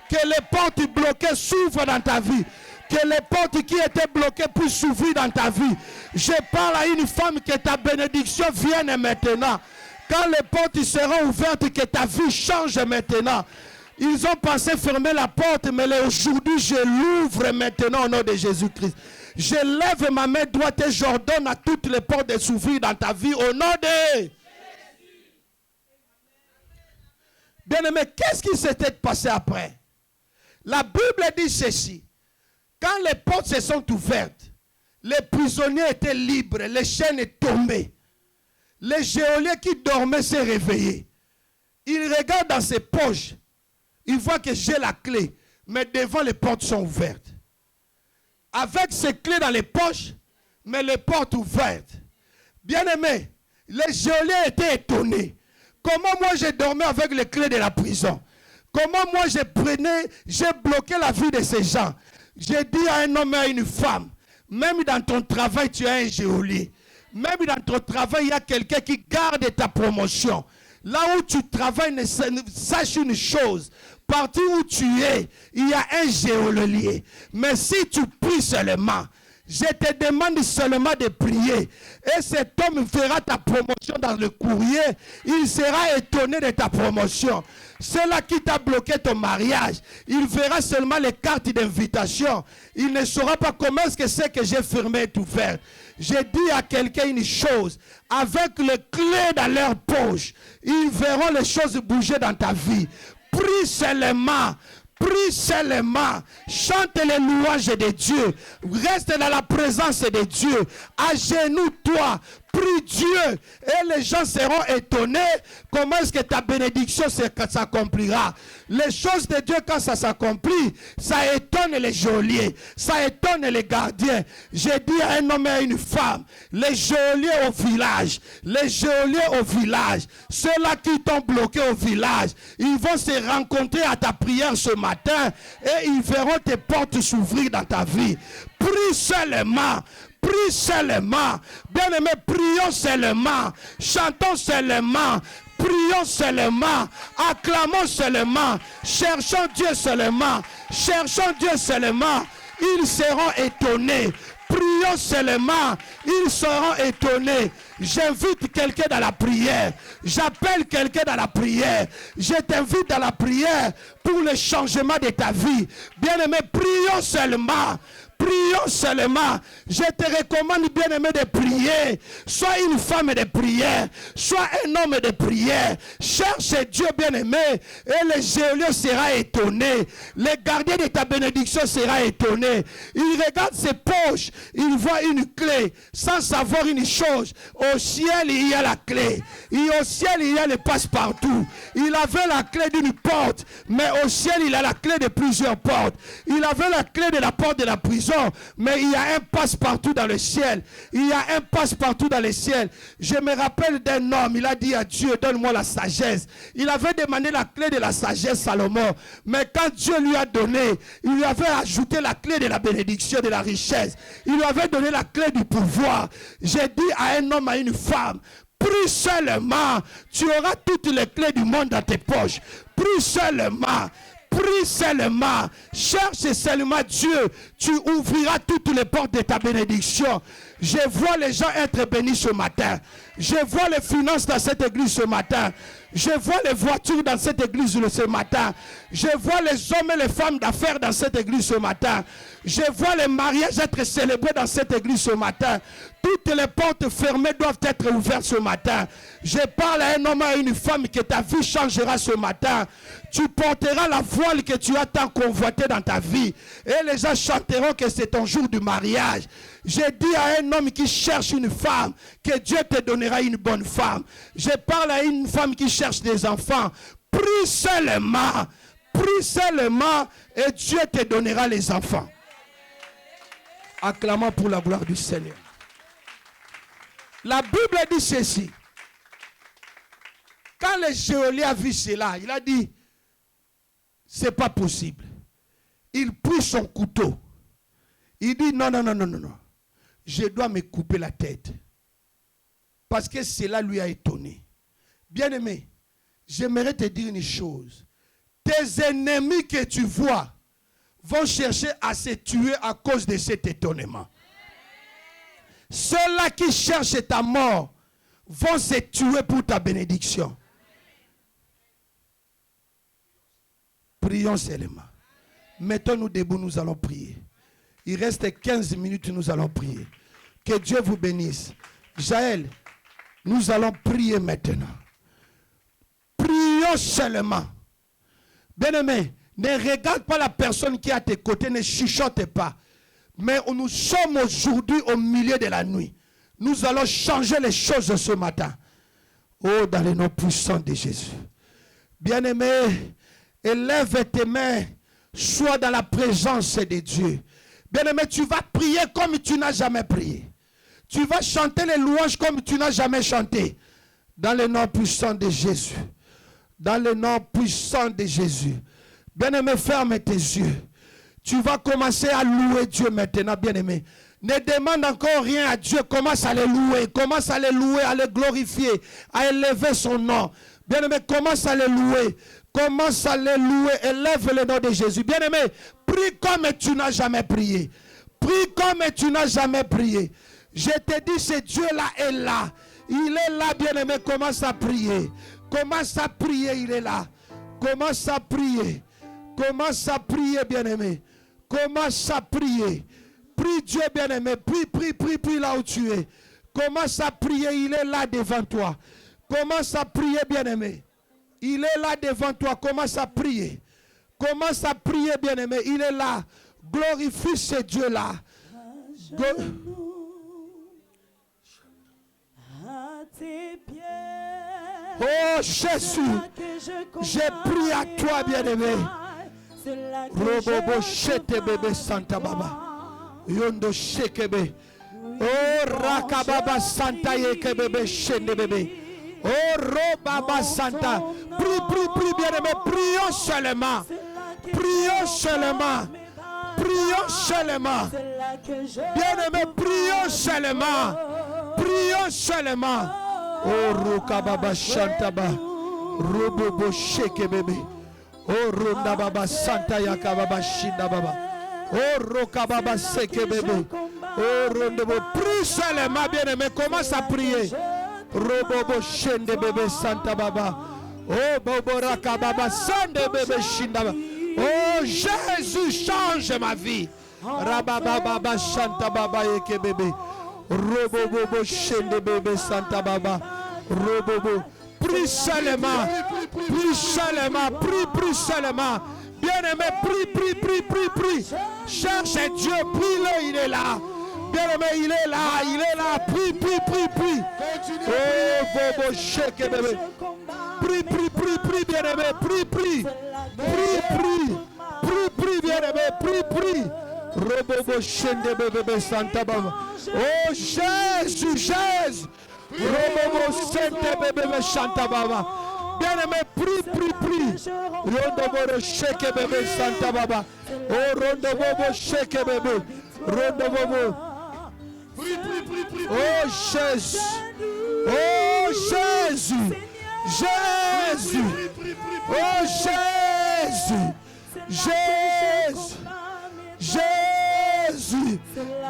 Que les portes bloquées s'ouvrent dans ta vie. Que les portes qui étaient bloquées puissent s'ouvrir dans ta vie. Je parle à une femme, que ta bénédiction vienne maintenant. Quand les portes seront ouvertes, que ta vie change maintenant. Ils ont pensé fermer la porte, mais aujourd'hui je l'ouvre maintenant au nom de Jésus-Christ. Je lève ma main droite et j'ordonne à toutes les portes de s'ouvrir dans ta vie au nom de Jésus. Bien-aimé, qu'est-ce qui s'était passé après? La Bible dit ceci. Quand les portes se sont ouvertes, les prisonniers étaient libres, les chaînes étaient tombées. Le geôlier qui dormait s'est réveillé. Il regarde dans ses poches. Il voit que j'ai la clé, mais devant les portes sont ouvertes. Avec ses clés dans les poches, mais les portes ouvertes. Bien-aimé, les geôliers étaient étonnés. Comment moi je dormais avec les clés de la prison? Comment moi j'ai bloqué la vie de ces gens? J'ai dit à un homme et à une femme, même dans ton travail, tu as un geôlier. Même dans ton travail, il y a quelqu'un qui garde ta promotion. Là où tu travailles, sache une chose. Partout où tu es, il y a un geôlier. Mais si tu pries seulement, je te demande seulement de prier. Et cet homme verra ta promotion dans le courrier. Il sera étonné de ta promotion. Celui qui t'a bloqué ton mariage, il verra seulement les cartes d'invitation. Il ne saura pas comment est-ce que c'est que j'ai fermé et ouvert. J'ai dit à quelqu'un une chose. Avec les clés dans leur poche, ils verront les choses bouger dans ta vie. Prie seulement. Prie seulement, chante les louanges de Dieu, reste dans la présence de Dieu, agenouille-toi, Prie Dieu et les gens seront étonnés comment est-ce que ta bénédiction s'accomplira. Les choses de Dieu, quand ça s'accomplit, ça étonne les geôliers, ça étonne les gardiens. J'ai dit à un homme et à une femme, les geôliers au village, les geôliers au village, ceux-là qui t'ont bloqué au village, ils vont se rencontrer à ta prière ce matin et ils verront tes portes s'ouvrir dans ta vie. Prie seulement. Prie seulement. Bien-aimés, prions seulement. Chantons seulement. Prions seulement. Acclamons seulement. Cherchons Dieu seulement. Cherchons Dieu seulement. Ils seront étonnés. Prions seulement. Ils seront étonnés. J'invite quelqu'un dans la prière. J'appelle quelqu'un dans la prière. Je t'invite dans la prière pour le changement de ta vie. Bien-aimé, prions seulement. Prions seulement. Je te recommande, bien-aimé, de prier. Sois une femme de prière. Sois un homme de prière. Cherche Dieu, bien-aimé. Et le geôlier sera étonné. Le gardien de ta bénédiction sera étonné. Il regarde ses poches. Il voit une clé. Sans savoir une chose. Au ciel, il y a la clé. Et au ciel, il y a le passe-partout. Il avait la clé d'une porte. Mais au ciel, il a la clé de plusieurs portes. Il avait la clé de la porte de la prison. Mais il y a un passe-partout dans le ciel. Il y a un passe-partout dans le ciel. Je me rappelle d'un homme, il a dit à Dieu, donne-moi la sagesse. Il avait demandé la clé de la sagesse, Salomon. Mais quand Dieu lui a donné, il lui avait ajouté la clé de la bénédiction, de la richesse. Il lui avait donné la clé du pouvoir. J'ai dit à un homme, à une femme, prie seulement. Tu auras toutes les clés du monde dans tes poches. Prie seulement. Prie seulement, cherche seulement Dieu, tu ouvriras toutes les portes de ta bénédiction. Je vois les gens être bénis ce matin. Je vois les finances dans cette église ce matin. Je vois les voitures dans cette église ce matin. Je vois les hommes et les femmes d'affaires dans cette église ce matin. Je vois les mariages être célébrés dans cette église ce matin. Toutes les portes fermées doivent être ouvertes ce matin. Je parle à un homme et à une femme que ta vie changera ce matin. Tu porteras la voile que tu as tant convoité dans ta vie. Et les gens chanteront que c'est ton jour du mariage. J'ai dit à un homme qui cherche une femme que Dieu te donnera une bonne femme. Je parle à une femme qui cherche des enfants. Prie seulement. Prie seulement et Dieu te donnera les enfants. Acclamons pour la gloire du Seigneur. La Bible dit ceci. Quand le geôlier a vu cela, il a dit, c'est pas possible. Il prit son couteau. Il dit, non. Je dois me couper la tête. Parce que cela lui a étonné. Bien-aimé, j'aimerais te dire une chose. Tes ennemis que tu vois vont chercher à se tuer à cause de cet étonnement. Ceux-là qui cherchent ta mort vont se tuer pour ta bénédiction. Prions seulement. Mettons-nous debout, nous allons prier. Il reste 15 minutes, nous allons prier. Que Dieu vous bénisse. Jaël, nous allons prier maintenant. Prions seulement. Bien-aimé, ne regarde pas la personne qui est à tes côtés, ne chuchote pas. Mais nous sommes aujourd'hui au milieu de la nuit. Nous allons changer les choses ce matin. Oh, dans le nom puissant de Jésus. Bien-aimé, élève tes mains, sois dans la présence de Dieu. Bien-aimé, tu vas prier comme tu n'as jamais prié. Tu vas chanter les louanges comme tu n'as jamais chanté. Dans le nom puissant de Jésus. Dans le nom puissant de Jésus. Bien-aimé, ferme tes yeux. Tu vas commencer à louer Dieu maintenant, bien-aimé. Ne demande encore rien à Dieu. Commence à le louer. Commence à le louer, à le glorifier, à élever son nom. Bien-aimé, commence à le louer. Commence à le louer. Élève le nom de Jésus. Bien-aimé, prie comme tu n'as jamais prié. Prie comme tu n'as jamais prié. Je te dis, ce Dieu-là est là. Il est là, bien-aimé. Commence à prier. Commence à prier, il est là. Commence à prier. Commence à prier, bien-aimé. Commence à prier. Prie Dieu, bien-aimé. Prie là où tu es. Commence à prier, il est là devant toi. Commence à prier, bien-aimé. Il est là devant toi. Commence à prier. Commence à prier, bien-aimé. Il est là. Glorifie ce Dieu-là. tes pieds. Oh Jésus, j'ai prié à toi, bien-aimé. Robobo shete bébé Santa Baba. Yondo shekebe. Oh Rakababa Santa yeke bébé shende bébé. Oh Robaba Santa. Prie, bien-aimé. Prions seulement. Prions seulement. Prions seulement. Bien-aimé, prions seulement. Prions seulement. Oh Rokababa Shantaba. Robobo sheke bébé. Oh Ronda Baba Santa Yakababa Shinda Baba. Oh Rokababa Seke bébé. Oh Ronda. Prie seulement, bien-aimé. Commence à prier. Robobo Shende bébé Santa Baba. Oh Bobo Rakababa Sande bébé Shinda Baba. Oh Jésus, change ma vie. Rababa Baba Santa Baba Yeke bébé. Robobo Shende bébé Santa Baba. Robobo. Prie seulement. Prie seulement. Prie seulement. Bien-aimé, prie. Cherche Dieu, prie-le, il est là. Bien-aimé, il est là. Prie. Oh, Bobo Sheke bébé. Prie, bien-aimé, prie. Prie, bien-aimé, prie. Robobo Shende bébé Santa Baba. Oh, Jésus. Robobo Shende bébé Santa Baba. Bien-aimé, prie. Rondobo Sheke bébé Santa Baba. Oh, Rondobo Sheke bébé. Rondobo. Prie. Oh, Jésus. Oh, Jésus.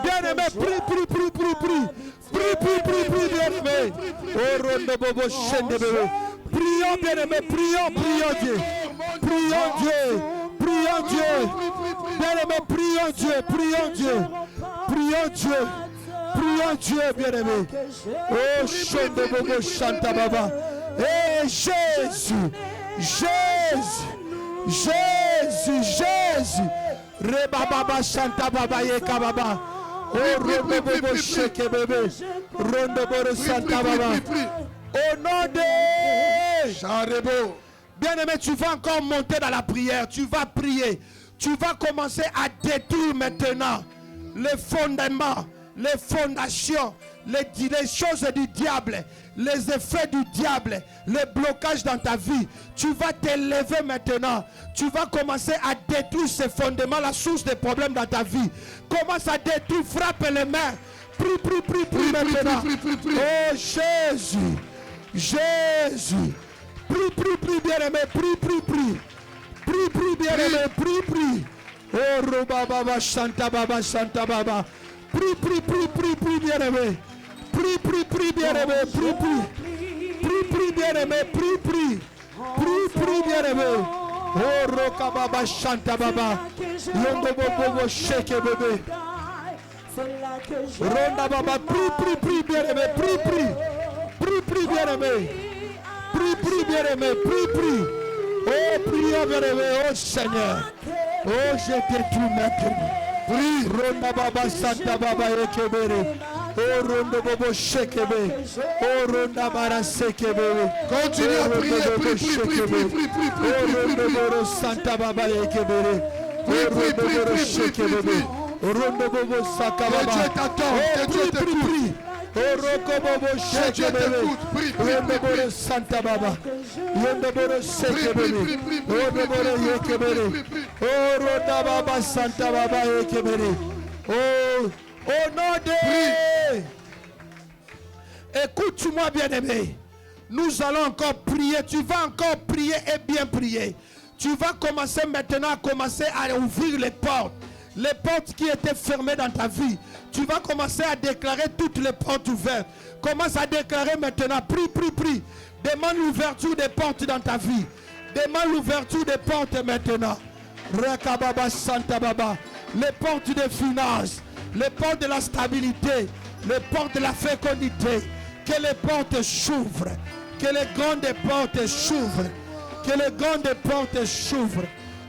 Bien-aimé, prie. Prie, bien-aimé. Oh, Rondobo Shende bébé. Prions, bien-aimé, prions Dieu. Prions Dieu. Bien-aimé, prions Dieu, bien-aimé. Oh, Shende Bobo Shanta Baba. Eh, Jésus. Rebaba Shanta Baba Yeka Baba. Oh, Rondo Sheke bébé. Rondo Santa Baba. Au nom de Charebo. Bien-aimé, tu vas encore monter dans la prière. Tu vas prier. Tu vas commencer à détruire maintenant les fondements, les fondations, les choses du diable, les effets du diable, les blocages dans ta vie. Tu vas t'élever maintenant. Tu vas commencer à détruire ces fondements, la source des problèmes dans ta vie. Commence à détruire, frappe les mains. Prie maintenant. Oh Jésus. Prie, bien-aimé, prie, bien-aimé, prie. Oh, Robaba, Santa Baba. Prie, bien-aimé. Prie, bien-aimé, prie, bien-aimé, prie, bien-aimé. Oh, Rokababa, Santa Baba. Yondo Bobo, Sheke bébé. Ronda Baba, prie, bien-aimé, prie, bien-aimé. Prie, bien-aimé, prie. Oh, prions, bien-aimé, oh Seigneur. Oh, je détruis maintenant. Prie. Ronda Baba, Santa Baba, Ekebere. Oh, Ronda Bobo, Shekebe. Oh, Ronda Bara, Sekebe. Continue à prier, prie. Oh, Ronda Bobo, Santa Baba, Ekebere. Oh, Ronda Bobo, Shekebe. Ronda Bobo, Sakababa. Que Dieu t'écoute. Oh, Rokobobo Sheke bébé. Yondoboro Santa Baba. Yondoboro Sheke bébé. Yondoboro Yeke bébé. Oh, Roda Baba Santa Baba Yeke bébé. Oh, au nom de... Écoute-moi, bien-aimé. Nous allons encore prier. Tu vas encore prier et bien prier. Tu vas commencer maintenant à ouvrir les portes. Les portes qui étaient fermées dans ta vie. Tu vas commencer à déclarer toutes les portes ouvertes. Commence à déclarer maintenant. Prie. Demande l'ouverture des portes dans ta vie. Demande l'ouverture des portes maintenant. Rakababa Santa Baba. Les portes des finances. Les portes de la stabilité. Les portes de la fécondité. Que les portes s'ouvrent. Que les grandes portes s'ouvrent. Que les grandes portes s'ouvrent.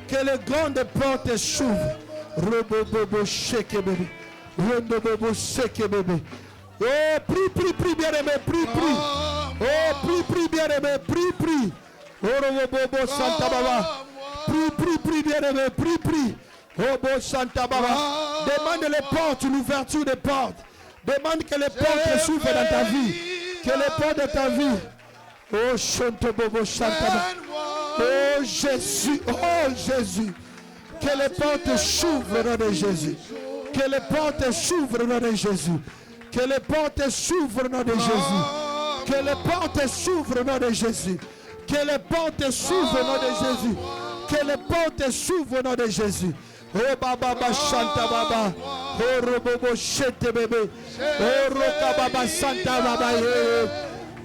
Que les grandes portes s'ouvrent. Robobobo Sheke bébé. Robobobo Sheke bébé. Oh, prie, bien-aimé, prie. Oh, prie, bien-aimé, prie. Oh, Robobo Santa Baba. Prie, bien-aimé, prie. Oh, bon Santa Baba. Demande les portes, l'ouverture des portes. Demande que les portes s'ouvrent dans ta vie. Que les portes de ta vie. Oh, Santa Bobo Santa Baba. Oh, Jésus. Que les portes s'ouvrent au nom de Jésus. Que les portes s'ouvrent au nom de Jésus. Que les portes s'ouvrent au nom de Jésus. Que les portes s'ouvrent au nom de Jésus. Que les portes s'ouvrent au nom de Jésus. Que les portes s'ouvrent au nom de Jésus. Oh Baba Shanta Baba. Oh Robobo Chete Bébé. Oh Roka Baba Santa Baba.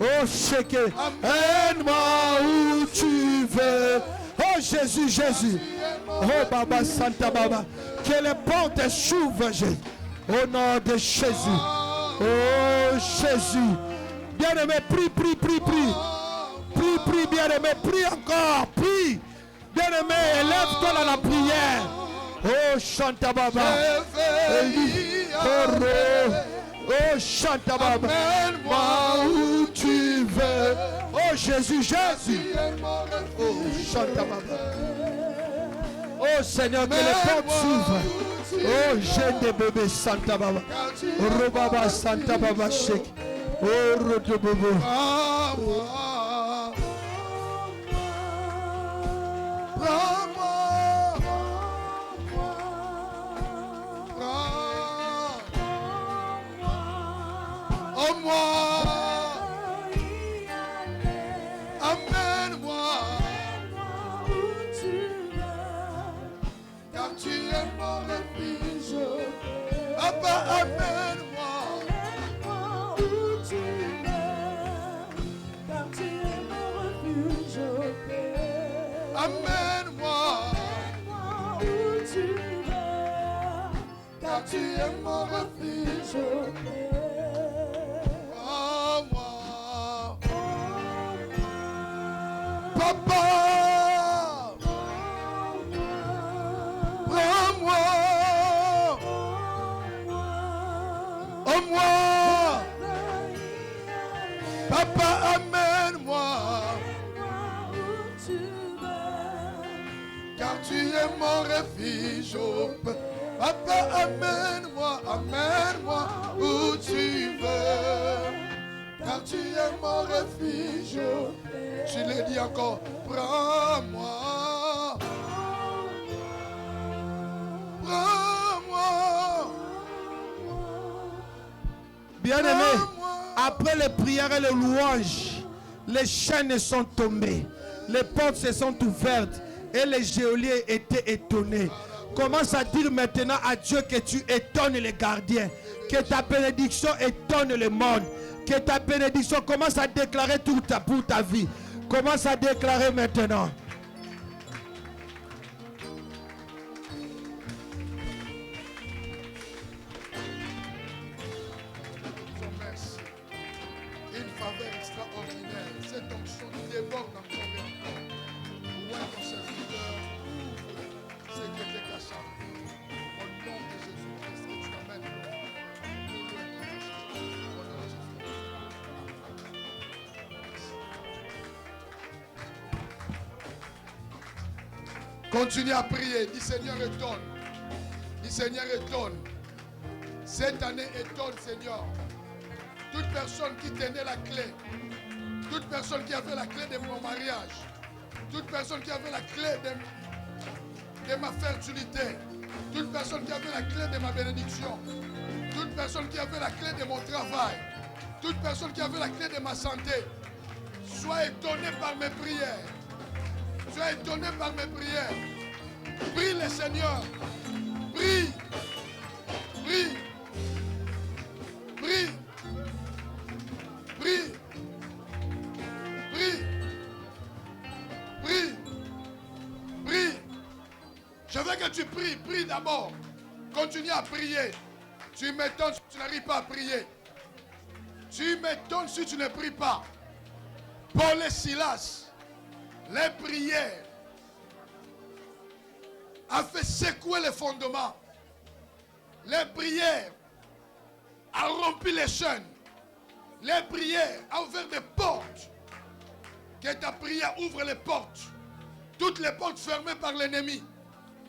Oh Sheke. Aide-moi où tu veux. Oh Jésus. Oh Baba Santa Baba. Que les portes s'ouvrent, Jésus. Au nom de Jésus. Oh Jésus. Bien-aimé, prie. Prie, bien-aimé, prie encore. Prie. Bien-aimé, élève-toi dans la prière. Oh Chanta Baba. Oh Chanta Baba. Moi où tu veux. Oh Jésus. Oh Chanta Baba. Oh Seigneur, que les portes s'ouvrent. Oh jeune de bébé Santa Baba. Robaba Santa Baba Shek. Oh Roto Bobo. Amène-moi où tu veux, car tu es mon refuge. Papa, amène-moi où tu veux, car tu es mon refuge. Amène-moi où tu veux, car tu es mon refuge. Papa, prends-moi, oh moi, papa, amène-moi, car tu es mon refuge. Papa, amène-moi où tu veux, car tu es mon refuge. Tu le dis encore, prends-moi. Bien-aimé, après les prières et les louanges, les chaînes sont tombées, les portes se sont ouvertes et les geôliers étaient étonnés. Commence à dire maintenant à Dieu que tu étonnes les gardiens, que ta bénédiction étonne le monde, que ta bénédiction commence à déclarer tout pour ta vie. Commence à déclarer maintenant. Merci. Une faveur extraordinaire. Cette onction déborde encore et encore. Ouais, ton serviteur ouvre ce qui était caché. Au nom de Jésus-Christ, Amen. Continue à prier. Dis Seigneur, étonne. Dis Seigneur, étonne. Cette année, étonne, Seigneur. Toute personne qui tenait la clé, toute personne qui avait la clé de mon mariage, toute personne qui avait la clé de ma fertilité, toute personne qui avait la clé de ma bénédiction, toute personne qui avait la clé de mon travail, toute personne qui avait la clé de ma santé, sois étonné par mes prières. Sois étonné par mes prières. Prie le Seigneur. Prie. Prie. Prie. Prie. Prie. Prie. Prie. Je veux que tu pries. Prie d'abord. Continue à prier. Tu m'étonnes si tu n'arrives pas à prier. Tu m'étonnes si tu ne pries pas. Paul et Silas, les prières a fait secouer les fondements. Les prières a rompu les chaînes. Les prières a ouvert des portes. Que ta prière ouvre les portes. Toutes les portes fermées par l'ennemi.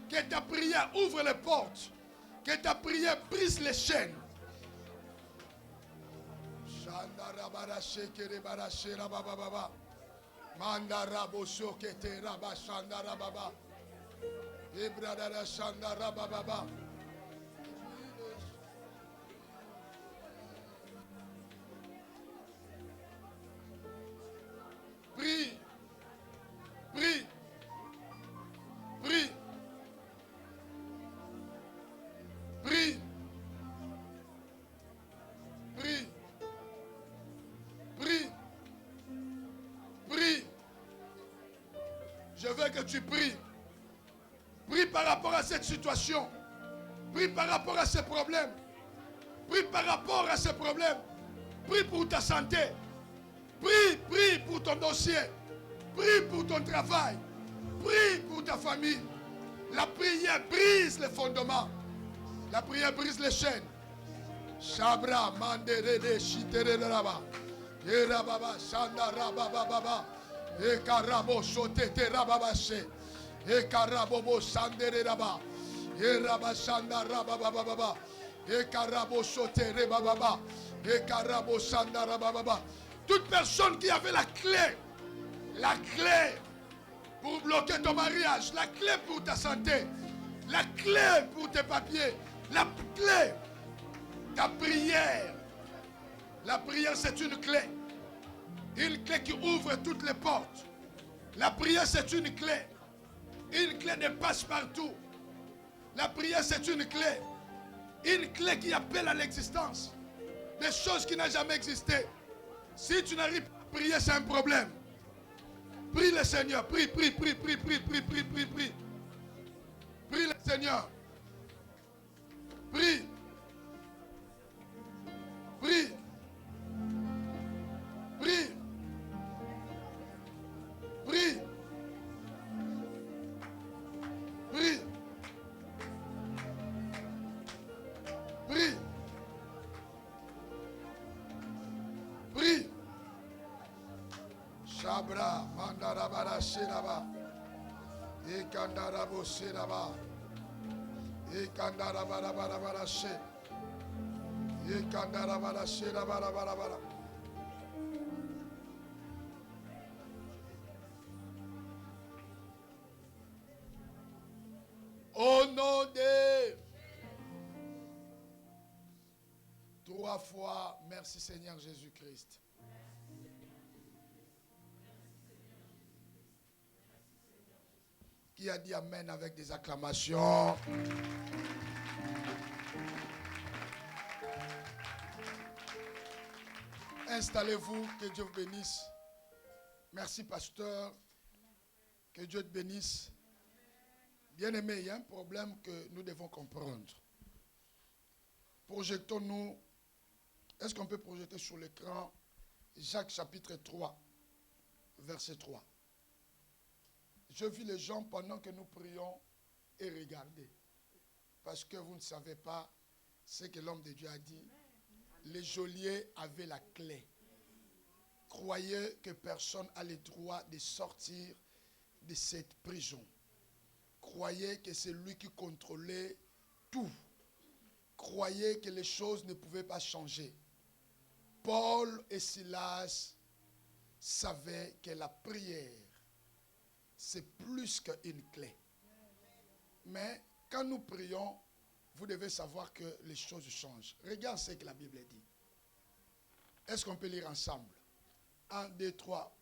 Que ta prière ouvre les portes. Que ta prière brise les chaînes. Prie, prie, prie, prie, prie, prie, prie. Je veux que tu pries. Prie par rapport à cette situation. Prie par rapport à ces problèmes. Prie par rapport à ces problèmes. Prie pour ta santé. Prie, prie pour ton dossier. Prie pour ton travail. Prie pour ta famille. La prière brise les fondements. La prière brise les chaînes. Shabra manderede shitere raba. Erababa shanda rababa. Ekarabo shotete rababashe. Ekarabobo sandere raba. Eraba shanda rababa. Ekarabo shotere bababa. Ekarabo shanda rababa. Toute personne qui avait la clé pour bloquer ton mariage, la clé pour ta santé, la clé pour tes papiers, la clé, ta prière. La prière, c'est une clé qui ouvre toutes les portes. La prière, c'est une clé de passe-partout. La prière, c'est une clé qui appelle à l'existence des choses qui n'ont jamais existé. Si tu n'arrives pas à prier, c'est un problème. Prie le Seigneur. Prie. Prie le Seigneur. Prie. Prie. Prie. Prie. Prie. Prie. Prie. Shabra, mandarabara sheraba. Ekandarabo sheraba. Ekandarabara she. Ekandarabara sheraba. Au nom de 3 fois, merci Seigneur Jésus-Christ. Qui a dit Amen avec des acclamations? Installez-vous, que Dieu vous bénisse. Merci pasteur, que Dieu te bénisse. Bien-aimé, il y a un problème que nous devons comprendre. Projetons-nous. Est-ce qu'on peut projeter sur l'écran Jacques chapitre 3, verset 3. Je vis les gens pendant que nous prions et regardez. Parce que vous ne savez pas ce que l'homme de Dieu a dit. Les geôliers avaient la clé. Croyez que personne n'a le droit de sortir de cette prison. Croyez que c'est lui qui contrôlait tout. Croyez que les choses ne pouvaient pas changer. Paul et Silas savaient que la prière, c'est plus qu'une clé. Mais quand nous prions, vous devez savoir que les choses changent. Regarde ce que la Bible dit. Est-ce qu'on peut lire ensemble? 1, 2, 3.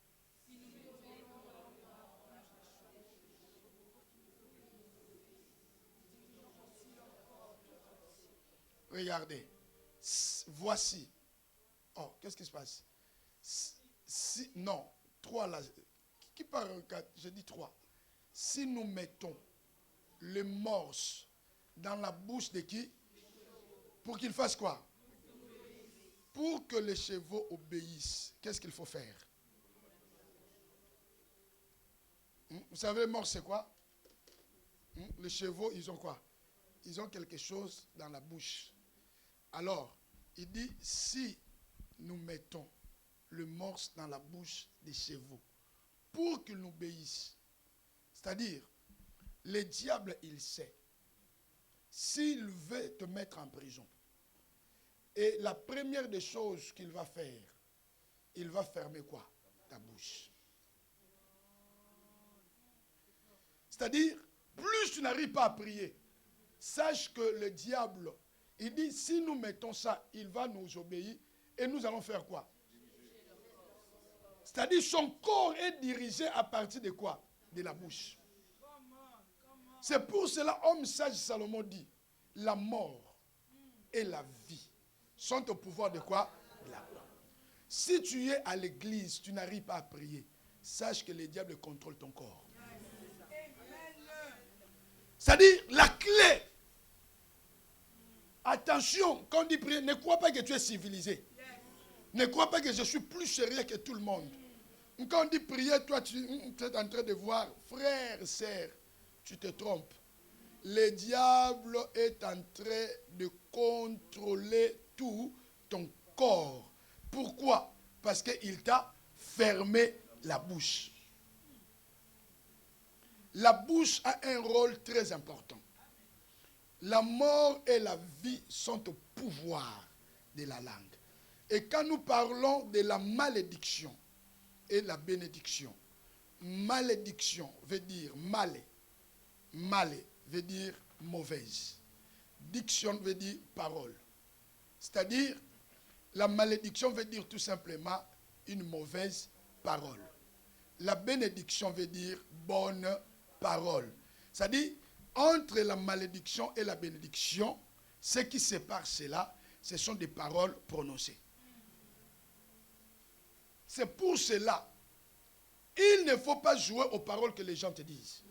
Regardez. Voici. Oh, qu'est-ce qui se passe? Non. 3 là. Qui parle 4? Je dis 3. Si nous mettons le morse dans la bouche de qui? Pour qu'il fasse quoi? Pour que les chevaux obéissent, qu'est-ce qu'il faut faire? Vous savez, le morse c'est quoi? Les chevaux, ils ont quoi? Ils ont quelque chose dans la bouche. Alors, il dit, si nous mettons le morse dans la bouche des chevaux pour qu'ils nous obéissent. C'est-à-dire, le diable, il sait. S'il veut te mettre en prison, et la première des choses qu'il va faire, il va fermer quoi? Ta bouche. C'est-à-dire, plus tu n'arrives pas à prier, sache que le diable, il dit, si nous mettons ça, il va nous obéir, et nous allons faire quoi? C'est-à-dire, son corps est dirigé à partir de quoi? De la bouche. C'est pour cela, homme sage Salomon dit, la mort et la vie sont au pouvoir de quoi? De la langue. Si tu es à l'église, tu n'arrives pas à prier, sache que le diable contrôle ton corps. C'est-à-dire, la clé. Attention, quand on dit prier, ne crois pas que tu es civilisé. Ne crois pas que je suis plus sérieux que tout le monde. Quand on dit prier, toi, tu es en train de voir, frère, sœur, tu te trompes. Le diable est en train de contrôler tout ton corps. Pourquoi? Parce qu'il t'a fermé la bouche. La bouche a un rôle très important. La mort et la vie sont au pouvoir de la langue. Et quand nous parlons de la malédiction et la bénédiction, malédiction veut dire mal. Mal veut dire mauvaise. Diction veut dire parole. C'est-à-dire, la malédiction veut dire tout simplement une mauvaise parole. La bénédiction veut dire bonne parole. C'est-à-dire, entre la malédiction et la bénédiction, ce qui sépare cela, ce sont des paroles prononcées. C'est pour cela, il ne faut pas jouer aux paroles que les gens te disent.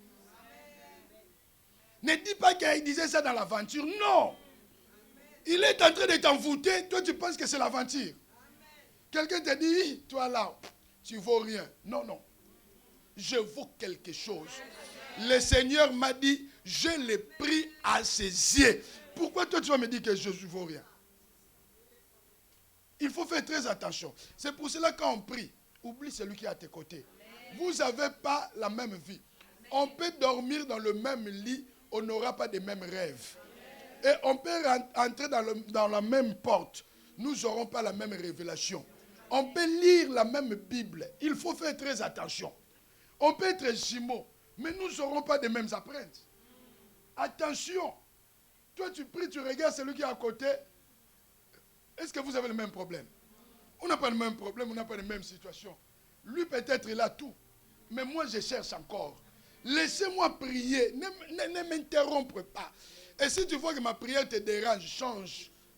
Ne dis pas qu'il disait ça dans l'aventure. Non. Il est en train de t'envoûter. Toi, tu penses que c'est l'aventure. Quelqu'un te dit, toi là, tu ne vaux rien. Non, non. Je vaux quelque chose. Le Seigneur m'a dit, je l'ai pris à ses yeux. Pourquoi toi, tu vas me dire que je ne vaux rien? Il faut faire très attention. C'est pour cela quand on prie, oublie celui qui est à tes côtés. Vous n'avez pas la même vie. On peut dormir dans le même lit, on n'aura pas les mêmes rêves. Et on peut entrer dans la même porte, nous n'aurons pas la même révélation. On peut lire la même Bible, il faut faire très attention. On peut être jumeaux, mais nous n'aurons pas les mêmes empreintes. Attention, toi tu pries, tu regardes celui qui est à côté. Est-ce que vous avez le même problème? On n'a pas le même problème, on n'a pas la même situation. Lui peut-être il a tout, mais moi je cherche encore. Laissez-moi prier, ne m'interrompre pas. Et si tu vois que ma prière te dérange,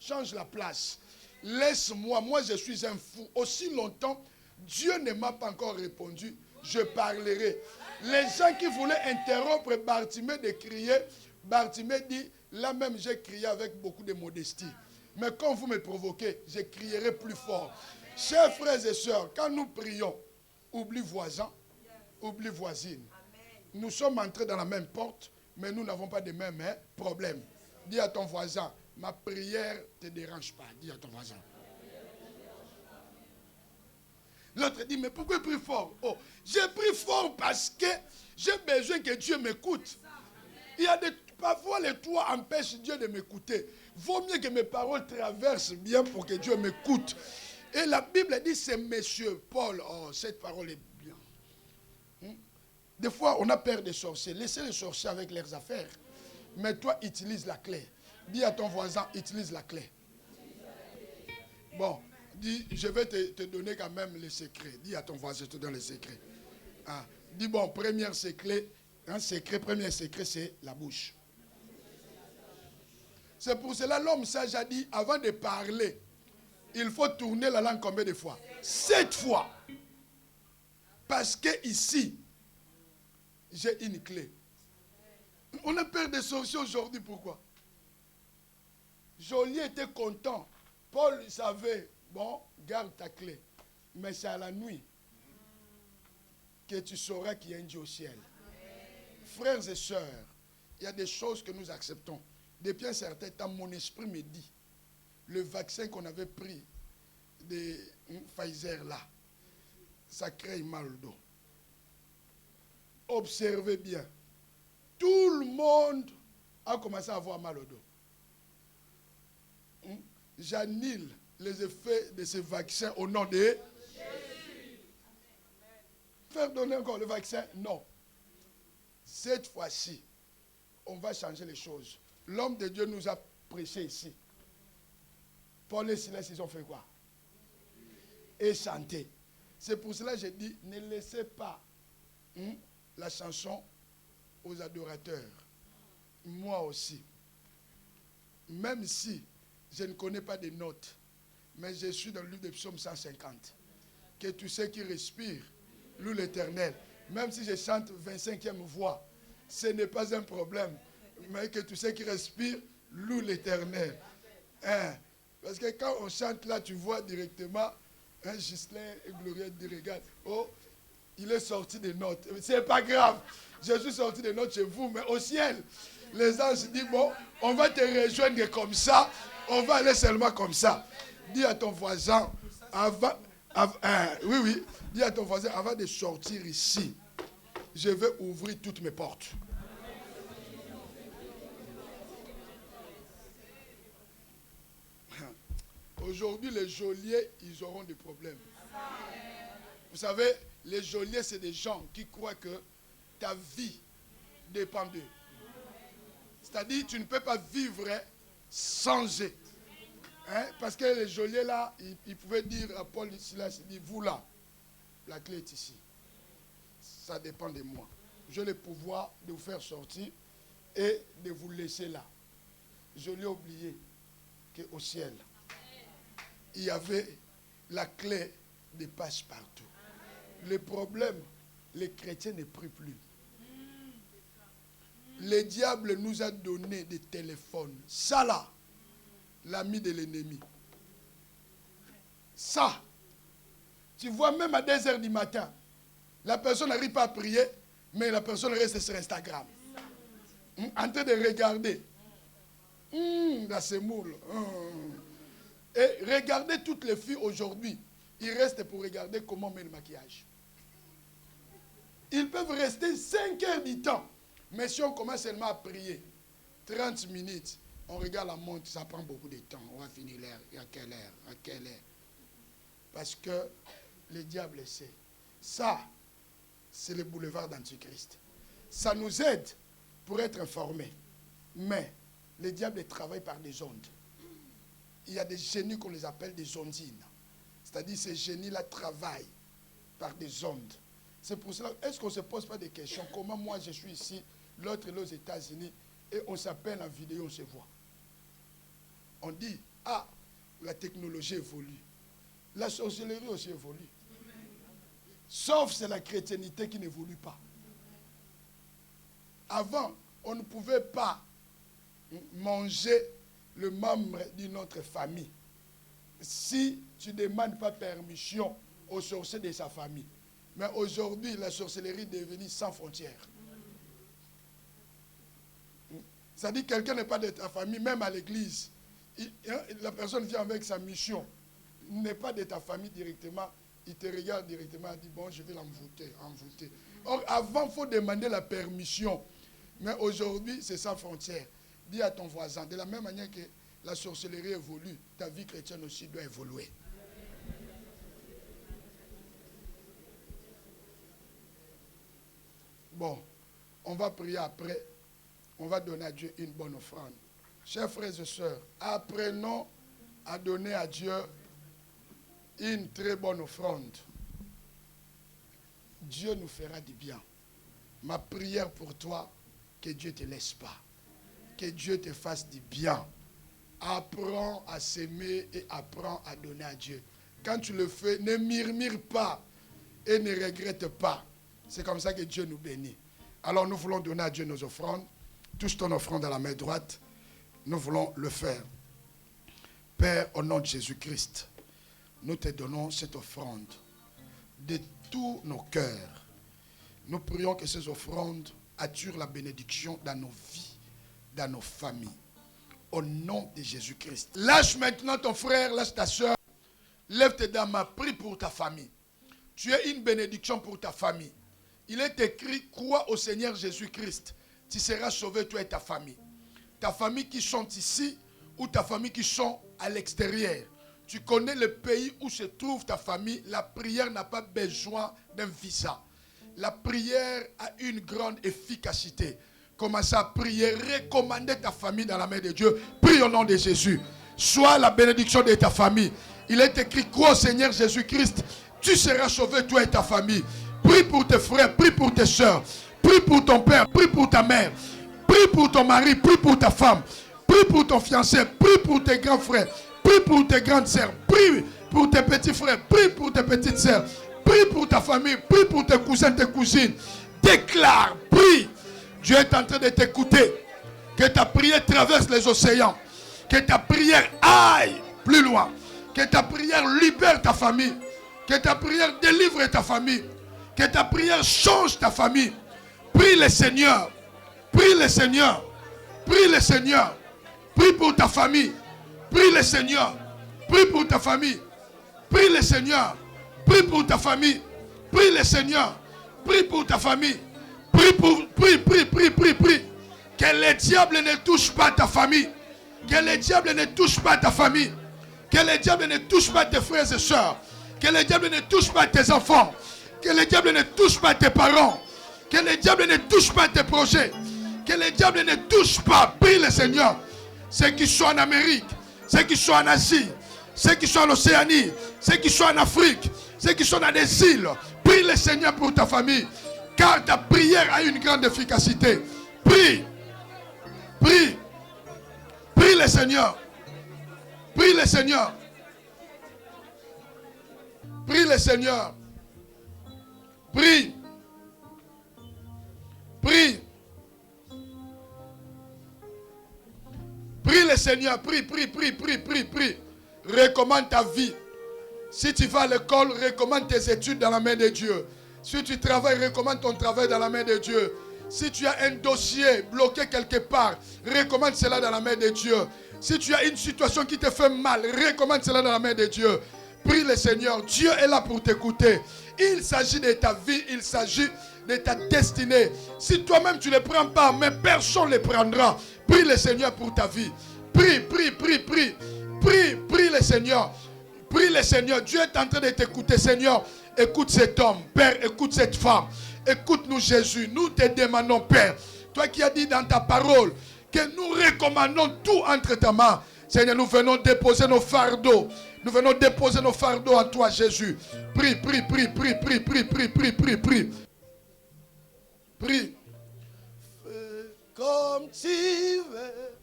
change la place. Laisse-moi, moi je suis un fou. Aussi longtemps, Dieu ne m'a pas encore répondu, je parlerai. Les gens qui voulaient interrompre Bartimée de crier, Bartimée dit, là même j'ai crié avec beaucoup de modestie. Mais quand vous me provoquez, je crierai plus fort. Chers frères et sœurs, quand nous prions, oublie voisin, oublie voisine. Nous sommes entrés dans la même porte, mais nous n'avons pas les mêmes problèmes. Dis à ton voisin, ma prière ne te dérange pas. Dis à ton voisin. L'autre dit, mais pourquoi prie fort? Oh, j'ai pris fort parce que j'ai besoin que Dieu m'écoute. Il y a parfois les toits empêchent Dieu de m'écouter. Vaut mieux que mes paroles traversent bien pour que Dieu m'écoute. Et la Bible dit, c'est monsieur Paul. Oh, cette parole est bien. Des fois, on a peur des sorciers. Laissez les sorciers avec leurs affaires. Mais toi, utilise la clé. Dis à ton voisin, utilise la clé. Bon, dis, je vais te donner quand même les secrets. Dis à ton voisin, je te donne les secrets. Ah, dis, bon, premier secret, c'est la bouche. C'est pour cela l'homme sage a dit, avant de parler, il faut tourner la langue combien de fois? 7 fois. Parce que ici, j'ai une clé. On a peur des sorciers aujourd'hui, pourquoi? Joly était content. Paul savait, bon, garde ta clé. Mais c'est à la nuit que tu sauras qu'il y a un Dieu au ciel. Frères et sœurs, il y a des choses que nous acceptons. Depuis un certain temps, mon esprit me dit, le vaccin qu'on avait pris, de Pfizer là, ça crée mal au dos. Observez bien. Tout le monde a commencé à avoir mal au dos. J'annule les effets de ce vaccin au nom de Jésus. Faire donner encore le vaccin? Non. Cette fois-ci, on va changer les choses. L'homme de Dieu nous a prêché ici. Paul et Silas, ils ont fait quoi? Et chanter. C'est pour cela que j'ai dit, ne laissez pas la chanson aux adorateurs. Moi aussi. Même si je ne connais pas des notes, mais je suis dans le livre de Psaume 150. Que tous ceux qui respirent louent l'Éternel. Même si je chante 25e voix, ce n'est pas un problème. Mais que tous ceux qui respirent louent l'Éternel. Parce que quand on chante là, tu vois directement Ghislain et Gloria dit, regarde, oh, il est sorti des notes. C'est pas grave. Je suis sorti des notes chez vous, mais au ciel, les anges disent, bon, on va te rejoindre comme ça, on va aller seulement comme ça. Dis à ton voisin, dis à ton voisin, avant de sortir ici, je vais ouvrir toutes mes portes. Aujourd'hui, les geôliers, ils auront des problèmes. Vous savez, les geôliers, c'est des gens qui croient que ta vie dépend d'eux. C'est-à-dire, tu ne peux pas vivre sans eux. Parce que les geôliers, là, ils pouvaient dire à Paul et Silas, il dit, vous là, la clé est ici. Ça dépend de moi. J'ai le pouvoir de vous faire sortir et de vous laisser là. Je l'ai oublié qu'au ciel, il y avait la clé de passe-partout. Le problème, les chrétiens ne prient plus. Le diable nous a donné des téléphones. Ça là, l'ami de l'ennemi. Ça, tu vois même à 2h du matin, la personne n'arrive pas à prier, mais la personne reste sur Instagram. En train de regarder. La semoule. Et regardez toutes les filles aujourd'hui. Ils restent pour regarder comment met le maquillage. Ils peuvent rester 5 heures du temps. Mais si on commence seulement à prier, 30 minutes, on regarde la montre, ça prend beaucoup de temps. On va finir l'heure. À quelle heure? À quelle heure? Parce que le diable sait. Ça, c'est le boulevard d'Antichrist. Ça nous aide pour être informés. Mais le diable travaille par des ondes. Il y a des génies qu'on les appelle des ondines. C'est-à-dire ces génies-là travaillent par des ondes. C'est pour cela, est-ce qu'on ne se pose pas des questions? Comment moi je suis ici, l'autre est aux États-Unis, et on s'appelle en vidéo, on se voit. On dit, ah, la technologie évolue. La sorcellerie aussi évolue. Sauf c'est la chrétienté qui n'évolue pas. Avant, on ne pouvait pas manger le membre d'une autre famille si tu ne demandes pas permission aux sorciers de sa famille. Mais aujourd'hui, la sorcellerie est devenue sans frontières. Ça dit que quelqu'un n'est pas de ta famille, même à l'église. La personne vient avec sa mission. Il n'est pas de ta famille directement. Il te regarde directement et dit, bon, je vais l'envoûter. Or, avant, il faut demander la permission. Mais aujourd'hui, c'est sans frontières. Dis à ton voisin, de la même manière que la sorcellerie évolue, ta vie chrétienne aussi doit évoluer. Bon, on va prier après. On va donner à Dieu une bonne offrande. Chers frères et sœurs, apprenons à donner à Dieu une très bonne offrande. Dieu nous fera du bien. Ma prière pour toi, que Dieu ne te laisse pas. Que Dieu te fasse du bien. Apprends à s'aimer et apprends à donner à Dieu. Quand tu le fais, ne murmure pas et ne regrette pas. C'est comme ça que Dieu nous bénit. Alors nous voulons donner à Dieu nos offrandes. Touche ton offrande à la main droite. Nous voulons le faire. Père, au nom de Jésus-Christ, nous te donnons cette offrande de tous nos cœurs. Nous prions que ces offrandes attirent la bénédiction dans nos vies, dans nos familles. Au nom de Jésus-Christ. Lâche maintenant ton frère, lâche ta soeur. Lève tes dames, prie pour ta famille. Tu es une bénédiction pour ta famille. Il est écrit, crois au Seigneur Jésus-Christ. Tu seras sauvé, toi et ta famille. Ta famille qui sont ici ou ta famille qui sont à l'extérieur. Tu connais le pays où se trouve ta famille. La prière n'a pas besoin d'un visa. La prière a une grande efficacité. Commencez à prier, recommandez ta famille dans la main de Dieu. Prie au nom de Jésus. Sois la bénédiction de ta famille. Il est écrit, crois au Seigneur Jésus-Christ. Tu seras sauvé, toi et ta famille. Prie pour tes frères, prie pour tes soeurs. Prie pour ton père, prie pour ta mère. Prie pour ton mari, prie pour ta femme. Prie pour ton fiancé, prie pour tes grands frères. Prie pour tes grandes sœurs. Prie pour tes petits frères. Prie pour tes petites sœurs. Prie pour ta famille. Prie pour tes cousins, tes cousines. Déclare, prie. Dieu est en train de t'écouter. Que ta prière traverse les océans. Que ta prière aille plus loin. Que ta prière libère ta famille. Que ta prière délivre ta famille. Que ta prière change ta famille. Prie le Seigneur. Prie le Seigneur. Prie le Seigneur. Prie pour ta famille. Prie le Seigneur. Prie pour ta famille. Prie le Seigneur. Prie pour ta famille. Prie le Seigneur. Prie pour ta famille. Prie. Que le diable ne touche pas ta famille. Que le diable ne touche pas ta famille. Que le diable ne touche pas tes frères et sœurs. Que le diable ne touche pas tes enfants. Que le diable ne touche pas tes parents. Que le diable ne touche pas tes projets. Que le diable ne touche pas. Prie le Seigneur. Ceux qui sont en Amérique, ceux qui sont en Asie, ceux qui sont en Océanie, ceux qui sont en Afrique, ceux qui sont dans des îles. Prie le Seigneur pour ta famille. Car ta prière a une grande efficacité. Prie. Prie. Prie le Seigneur. Prie le Seigneur. Prie le Seigneur. Prie. Prie. Prie le Seigneur. Prie. Recommande ta vie. Si tu vas à l'école, recommande tes études dans la main de Dieu. Si tu travailles, recommande ton travail dans la main de Dieu. Si tu as un dossier bloqué quelque part, recommande cela dans la main de Dieu. Si tu as une situation qui te fait mal, recommande cela dans la main de Dieu. Prie le Seigneur. Dieu est là pour t'écouter. Il s'agit de ta vie, il s'agit de ta destinée. Si toi-même tu ne le prends pas, mais personne ne le prendra. Prie le Seigneur pour ta vie. Prie le Seigneur. Prie le Seigneur. Dieu est en train de t'écouter. Seigneur, écoute cet homme. Père, écoute cette femme. Écoute-nous Jésus. Nous te demandons, Père, toi qui as dit dans ta parole que nous recommandons tout entre ta main. Seigneur, nous venons déposer nos fardeaux. Nous venons déposer nos fardeaux en toi, Jésus. Prie. Prie. Fais comme tu veux.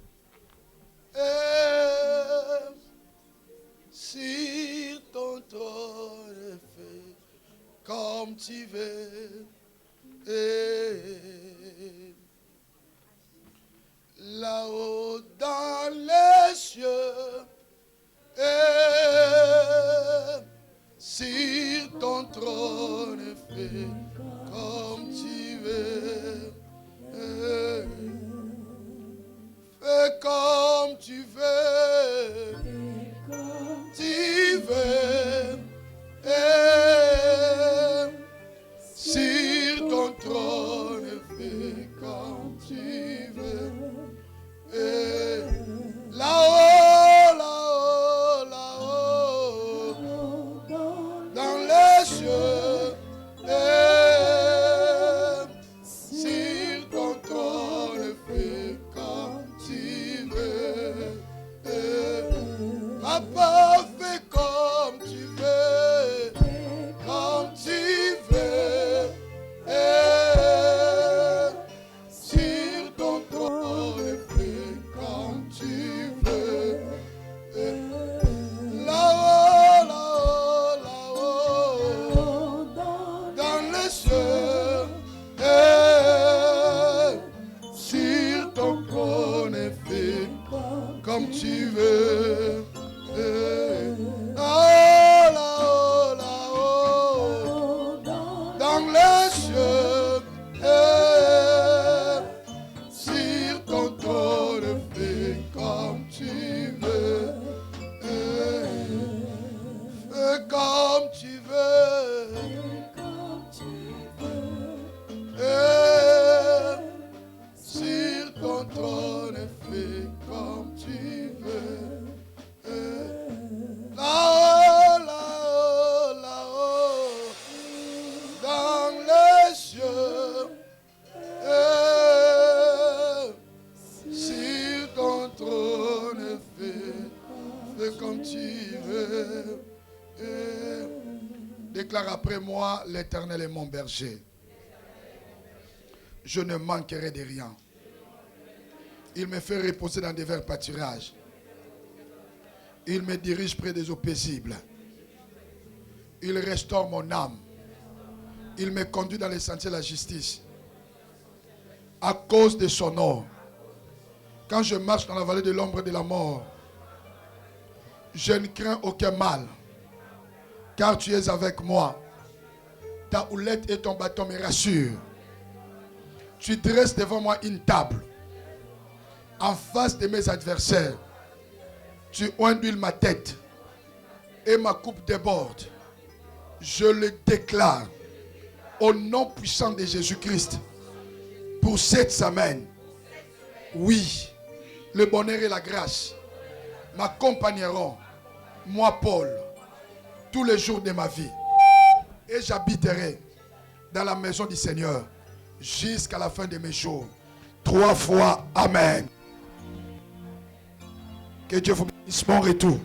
Sur ton trône, fais comme tu veux. Là-haut dans les cieux, sur ton trône, fais comme tu veux. Fais comme tu veux. Tu veux. Sur ton trône, fais comme tu veux. Là-haut, dans les cieux, sur ton trône, fais comme tu veux. Papa, fais comme tu veux, comme tu veux. Sur ton trône, fais comme tu veux. Là-haut, dans les cieux, sur ton trône, fais comme tu veux. Là-haut, dans les cieux, sur ton trône, fais comme tu veux. fais comme tu veux. Déclare après moi, l'Éternel est mon berger. Je ne manquerai de rien. Il me fait reposer dans des verts pâturages. Il me dirige près des eaux paisibles. Il restaure mon âme. Il me conduit dans les sentiers de la justice. À cause de son nom. Quand je marche dans la vallée de l'ombre de la mort, je ne crains aucun mal. Car tu es avec moi. Ta houlette et ton bâton me rassurent. Tu dresses devant moi une table. En face de mes adversaires. Tu ondules ma tête. Et ma coupe déborde. Je le déclare. Au nom puissant de Jésus-Christ. Pour cette semaine. Oui. Le bonheur et la grâce m'accompagneront. Moi, Paul. Tous les jours de ma vie. Et j'habiterai dans la maison du Seigneur jusqu'à la fin de mes jours. 3 fois Amen. Que Dieu vous bénisse. Bon retour.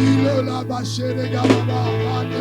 Il est là-bas chez les gars là-bas.